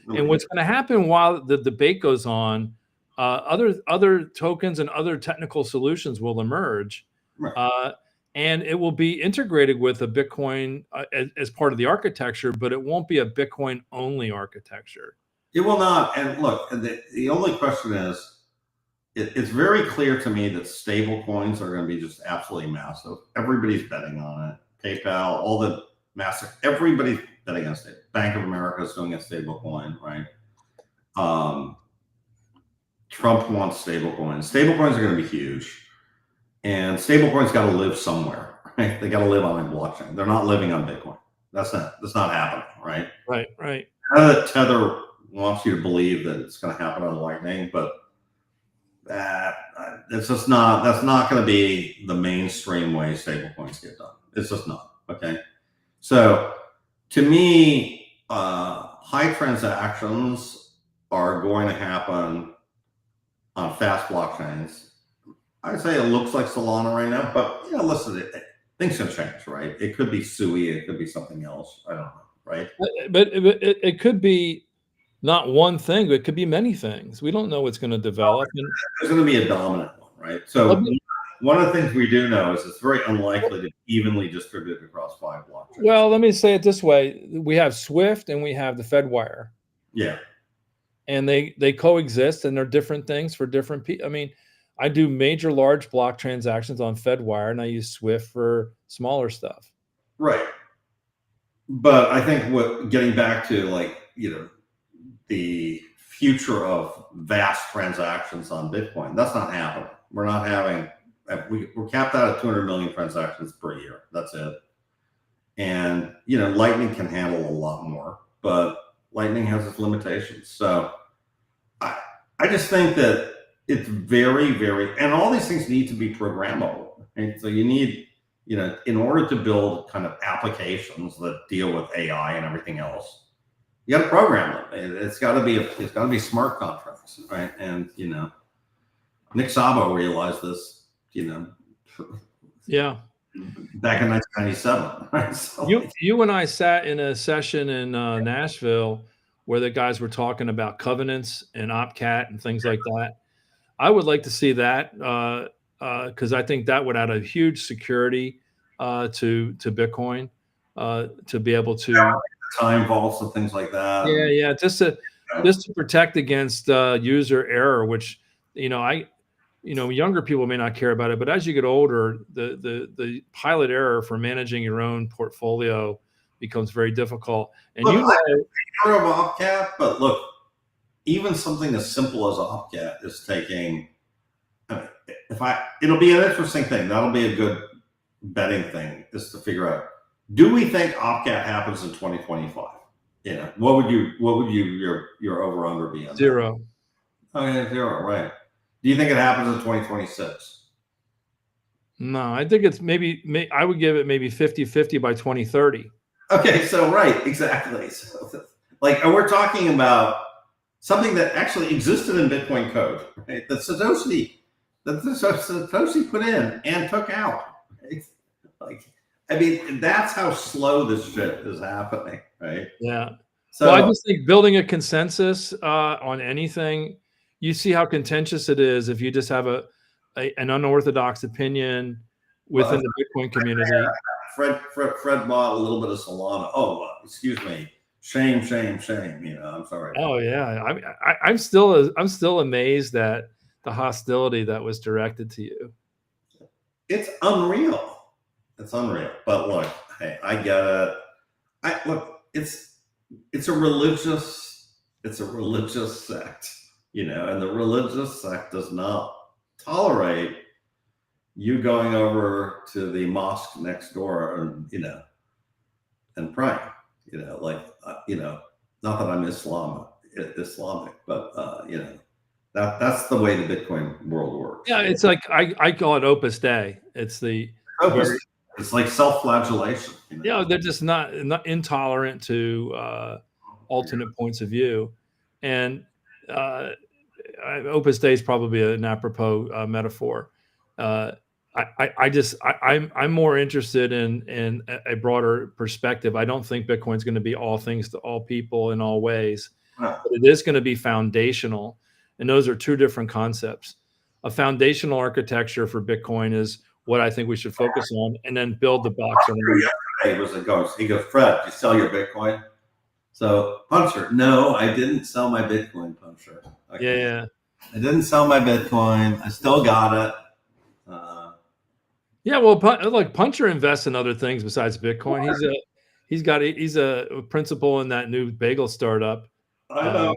And what's going to happen while the debate goes on, other tokens and other technical solutions will emerge, Right. and it will be integrated with a Bitcoin as part of the architecture, but it won't be a Bitcoin only architecture. It will not. And look, the only question is, it's very clear to me that stable coins are going to be just absolutely massive. Everybody's betting on it. PayPal, all the massive, everybody's betting against it. Bank of America is doing a stable coin, right? Trump wants stable coins. Stable coins are going to be huge. And stable coins got to live somewhere, right? They got to live on a blockchain. They're not living on Bitcoin. That's not happening, right? Right. Tether wants you to believe that it's going to happen on Lightning, but that's not going to be the mainstream way stablecoins get done. It's just not. Okay. So to me, high transactions are going to happen on fast blockchains. I'd say it looks like Solana right now, but listen, things can change, right? It could be Sui, it could be something else. I don't know, right? But it could be not one thing, but it could be many things. We don't know what's going to develop. There's going to be a dominant one, right? So one of the things we do know is it's very unlikely to be evenly distributed across 5 blockchains. Well, let me say it this way: we have Swift and we have the Fedwire. Yeah. And they coexist, and they're different things for different people. I mean, I do major large block transactions on Fedwire, and I use Swift for smaller stuff. Right. But I think getting back to the future of vast transactions on Bitcoin, that's not happening. We're not having, we're capped out at 200 million transactions per year. That's it. And, Lightning can handle a lot more, but Lightning has its limitations. So I just think that it's very, very, and all these things need to be programmable. Right? So you need, in order to build kind of applications that deal with AI and everything else, you got to program them. It's got to be smart contracts, right? And Nick Szabo realized this, Yeah. back in 1997. Right? So you and I sat in a session in Nashville where the guys were talking about covenants and OpCat and things like that. I would like to see that because I think that would add a huge security to Bitcoin to be able to time vaults and things like that. Yeah, just to protect against user error, which younger people may not care about it, but as you get older, the pilot error for managing your own portfolio becomes very difficult. And look, I'm sure of OpCat, but look, even something as simple as OpCat is taking. It'll be an interesting thing. That'll be a good betting thing, is to figure out, do we think OpCat happens in 2025? What would your over under be on 0? That? Okay, 0, right. Do you think it happens in 2026? No, I think it's I would give it maybe 50-50 by 2030. Okay, so right, exactly. So, and we're talking about something that actually existed in Bitcoin code, right? That Satoshi put in and took out. Right? That's how slow this shit is happening, right? Yeah. Well, I So just think building a consensus on anything, you see how contentious it is if you just have an unorthodox opinion well, within the Bitcoin community. Fred bought a little bit of Solana. Oh, excuse me. Shame, shame, shame. I'm sorry. Oh yeah, I'm still amazed at the hostility that was directed to you. It's unreal. It's unreal. But look, hey, I get it. Look, it's a religious sect, and the religious sect does not tolerate you going over to the mosque next door and praying, not that I'm Islamic, but that's the way the Bitcoin world works. Yeah, it's like I call it Opus Dei. It's the very, it's like self-flagellation. they're just not intolerant to alternate points of view, and Opus Dei is probably an apropos metaphor. I'm more interested in a broader perspective. I don't think Bitcoin is going to be all things to all people in all ways, but it is going to be foundational, and those are two different concepts. A foundational architecture for Bitcoin is what I think we should focus on, and then build the box around it. He goes, Fred, you sell your Bitcoin? So, Puncher, no, I didn't sell my Bitcoin, Puncher. Okay. Yeah. I didn't sell my Bitcoin. I still got it. Yeah, well, like Puncher invests in other things besides Bitcoin. He's a principal in that new bagel startup, I know.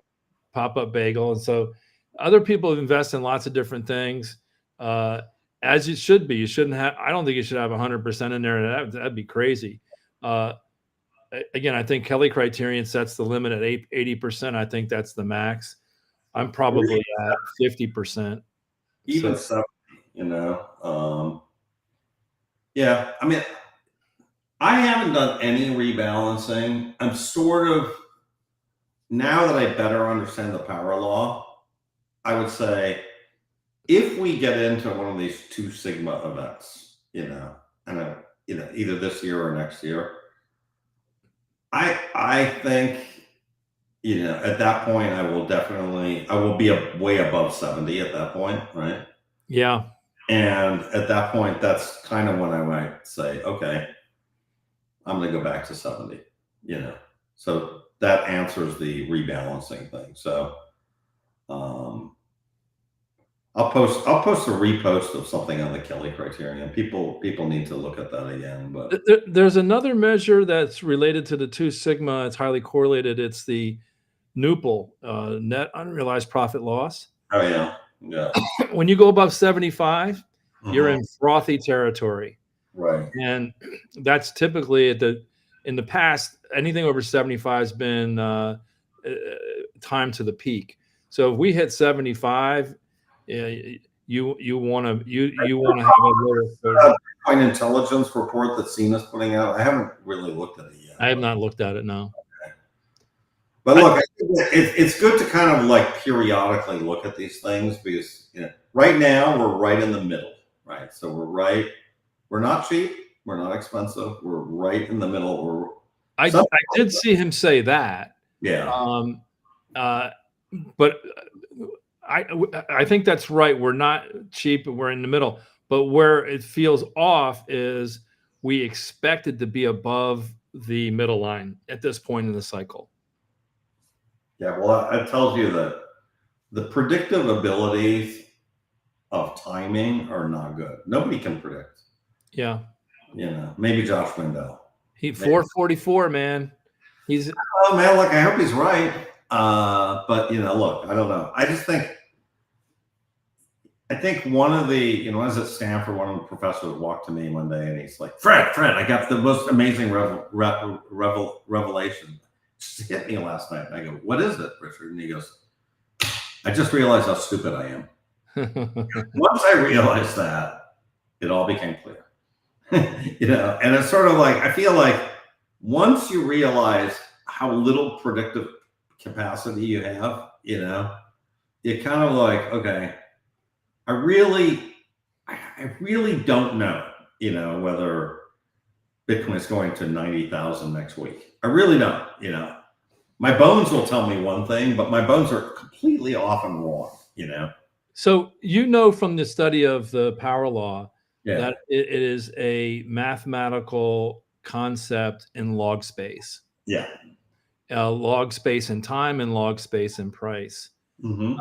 pop-up bagel, and so other people invest in lots of different things, as it should be. You shouldn't have. I don't think you should have 100% in there. That'd be crazy. Again, I think Kelly criterion sets the limit at 80%. I think that's the max. I'm probably at 50%. Even so, yeah, I mean, I haven't done any rebalancing. I'm sort of, now that I better understand the power law, I would say if we get into one of these 2 sigma events, either this year or next year, I think, at that point, I will be way above 70 at that point, right? Yeah. And at that point, that's kind of when I might say, okay, I'm going to go back to 70, So that answers the rebalancing thing. So I'll post a repost of something on the Kelly criterion. People need to look at that again. But there's another measure that's related to the 2 sigma. It's highly correlated. It's the NUPL, net unrealized profit loss. Oh yeah. Yeah. When you go above 75, you're in frothy territory. Right. And that's typically in the past, anything over 75 has been time to the peak. So if we hit 75, you want to have a lower exposure. Bitcoin intelligence report that Cena's putting out. I haven't really looked at it yet. I have not looked at it, no. Okay. But look, I think it's good to kind of like periodically look at these things because right now we're right in the middle, right? So we're not cheap, we're not expensive, we're right in the middle. I did see him say that. Yeah. But I think that's right. We're not cheap, we're in the middle. But where it feels off is we expected to be above the middle line at this point in the cycle. Yeah, well, it tells you that the predictive abilities of timing are not good. Nobody can predict. Yeah. Maybe Josh Wendell. He 444, man. Oh man, look, I hope he's right. But look, I don't know. I think one of the, I was at Stanford, one of the professors walked to me one day and he's like, Fred, I got the most amazing revelation. Just hit me last night. And I go, what is it, Richard? And he goes, I just realized how stupid I am. Once I realized that, it all became clear. And it's sort of like, I feel like once you realize how little predictive capacity you have, you're kind of like, okay, I really don't know, whether Bitcoin is going to 90,000 next week. I really don't, My bones will tell me one thing, but my bones are completely off and wrong, you know? So you know from the study of the power law Yeah. that it is a mathematical concept in log space. Yeah. Log space in time and log space in price. Mm-hmm.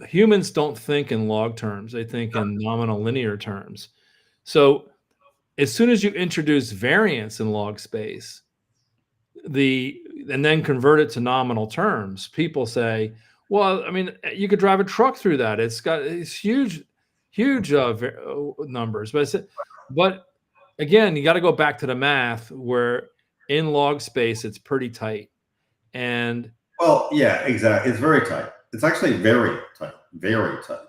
Humans don't think in log terms; they think in nominal linear terms. So as soon as you introduce variance in log space, and then convert it to nominal terms, people say, "Well, I mean, you could drive a truck through that. It's got it's huge, huge numbers." But again, you got to go back to the math where in log space it's pretty tight, and Well, yeah, exactly. It's very tight. It's actually very tight,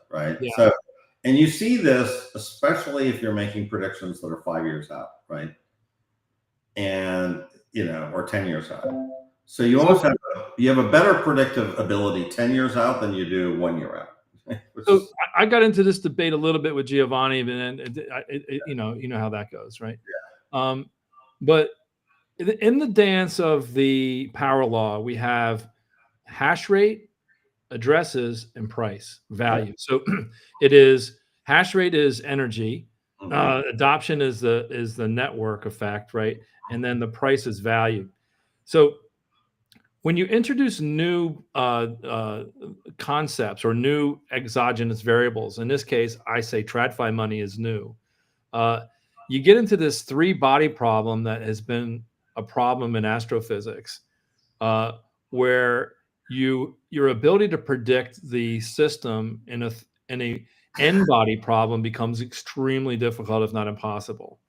right? yeah, So, and you see this especially if you're making predictions that are 5 years out, right? And or 10 years out. So you almost have a better predictive ability 10 years out than you do 1 year out. So I got into this debate a little bit with Giovanni, and you know how that goes, right? But in the dance of the power law, we have hash rate, addresses, and price value. So it is hash rate is energy, adoption is the network effect, right? And then the price is value. So when you introduce new concepts or new exogenous variables, in this case, I say TradFi money is new. You get into this three-body problem that has been a problem in astrophysics, where your ability to predict the system in a n-body problem becomes extremely difficult, if not impossible.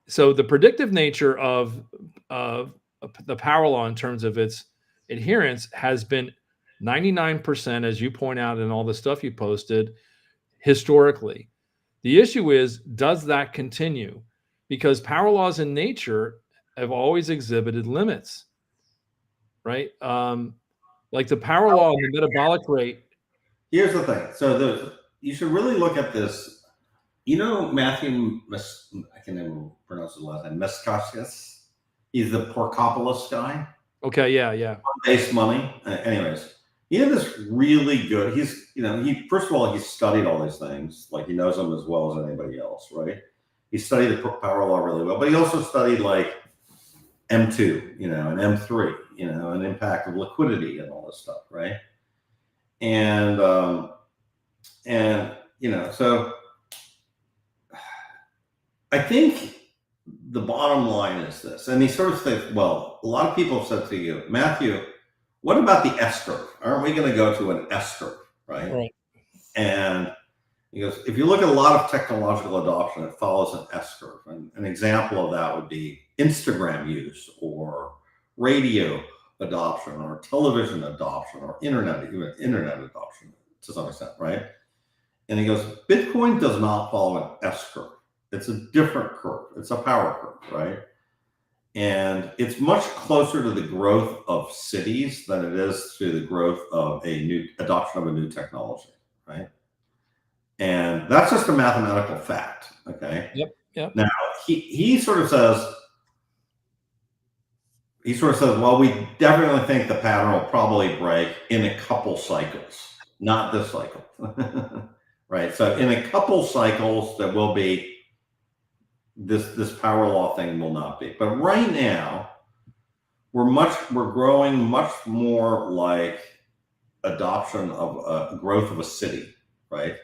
So the predictive nature of the power law in terms of its adherence has been 99%, as you point out in all the stuff you posted, historically. The issue is, does that continue? Because power laws in nature have always exhibited limits, right? Like the power law and the metabolic rate. Here's the thing. So you should really look at this. Matthew, I can never pronounce his last name, Miskakis. He's the Porkopolis guy. Okay, yeah. Base money. Anyways, he had this really good. He first of all, he studied all these things, like he knows them as well as anybody else, right? He studied the power law really well, but he also studied like M2, and M3, and impact of liquidity and all this stuff, right? And so I think the bottom line is this, and he sort of said, well, a lot of people have said to you, Matthew, what about the S curve? Aren't we going to go to an S curve, right? And he goes, if you look at a lot of technological adoption, it follows an S curve. And an example of that would be Instagram use or radio adoption or television adoption or internet adoption to some extent, right? And he goes, Bitcoin does not follow an S curve. It's a different curve. It's a power curve, right? And it's much closer to the growth of cities than it is to the growth of a new adoption of a new technology, right? And that's just a mathematical fact, okay? Yep. Now, he sort of says, well, we definitely think the pattern will probably break in a couple cycles, not this cycle, right? So in a couple cycles, there will be this power law thing will not be. But right now, we're growing much more like adoption of growth of a city, right?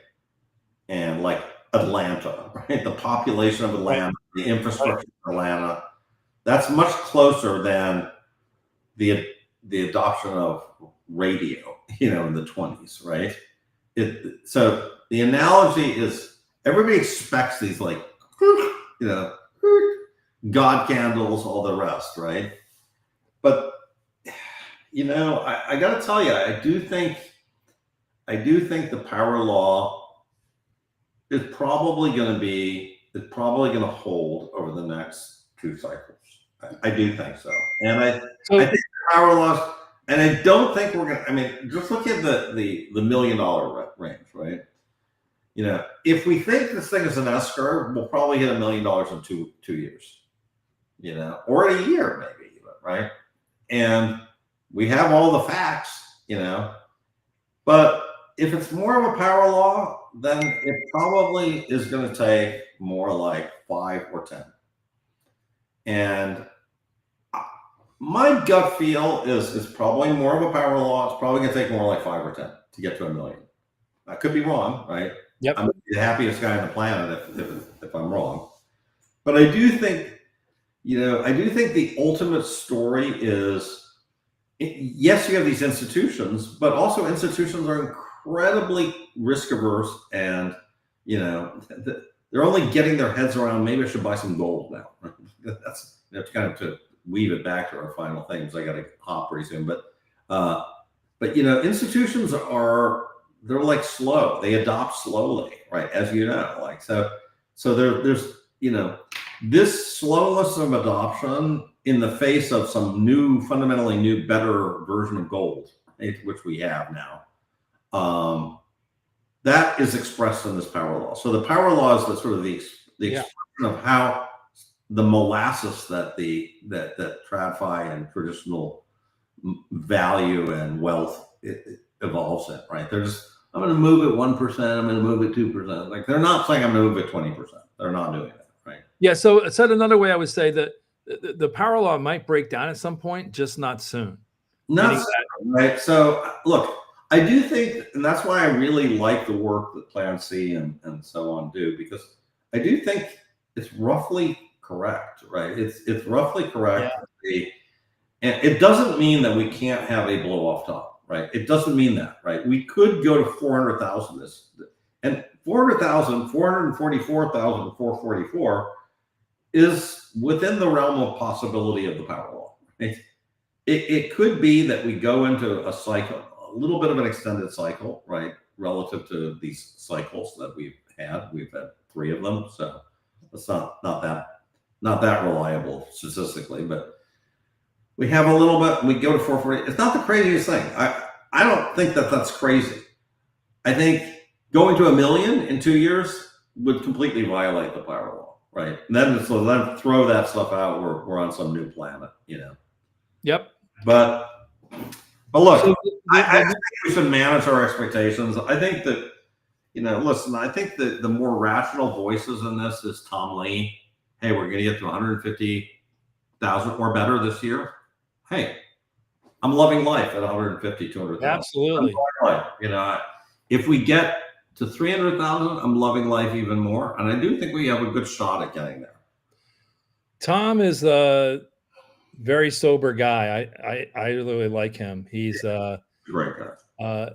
And like Atlanta, right? The population of Atlanta, the infrastructure of Atlanta, that's much closer than the adoption of radio, in the 20s, right? So the analogy is everybody expects these like, God candles, all the rest, right? But I got to tell you, I do think the power law is probably going to hold over the next 2 cycles. I do think so, and I think the power laws, and I don't think we're going to. I mean, just look at the $1 million range, right? If we think this thing is an S curve, we'll probably hit $1 million in two years, or in a year maybe even, right? And we have all the facts, but if it's more of a power law, then it probably is going to take more like 5 or 10. And my gut feel is it's probably more of a power law. It's probably going to take more like 5 or 10 to get to 1 million. I could be wrong, right? Yep. I'm the happiest guy on the planet if I'm wrong. But I do think, the ultimate story is, yes, you have these institutions, but also institutions are incredibly risk averse, and they're only getting their heads around, maybe I should buy some gold now. That's kind of to weave it back to our final thing, because I got to hop pretty soon. But institutions they're like slow. They adopt slowly, right? As you know, so there's this slowness of adoption in the face of some fundamentally new, better version of gold, which we have now. That is expressed in this power law. So the power law is the sort of the expression of how the molasses that TradFi and traditional value and wealth it evolves in, right? I'm going to move it 1%. I'm going to move it 2%. Like, they're not saying I'm going to move it 20%. They're not doing that, right? Yeah. So said another way, I would say that the power law might break down at some point, just not soon. Not soon, right? So look, I do think, and that's why I really like the work that Plan C and so on do, because I do think it's roughly correct, right? It's roughly correct. Yeah. And it doesn't mean that we can't have a blow off top, right? It doesn't mean that, right? We could go to 400,000 and 400,000, 444,000, 444 is within the realm of possibility of the power law, right? It could be that we go into a cycle, a little bit of an extended cycle, right? Relative to these cycles that we've had 3 of them. So it's not that reliable statistically, but we have a little bit, we go to 440. It's not the craziest thing. I don't think that's crazy. I think going to 1 million in 2 years would completely violate the power law, right? And then throw that stuff out. We're on some new planet, Yep. But look, I think we should manage our expectations. I think that, listen, I think that the more rational voices in this is Tom Lee. Hey, we're going to get to 150,000 or better this year. Hey, I'm loving life at 150, 200,000. Absolutely. If we get to 300,000, I'm loving life even more. And I do think we have a good shot at getting there. Tom is a very sober guy. I really like him. He's a great guy.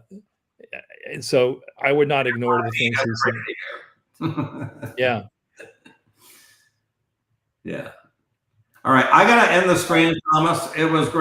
And so I would not ignore the things he's saying. Yeah. Yeah. All right. I got to end the stream, Thomas. It was great.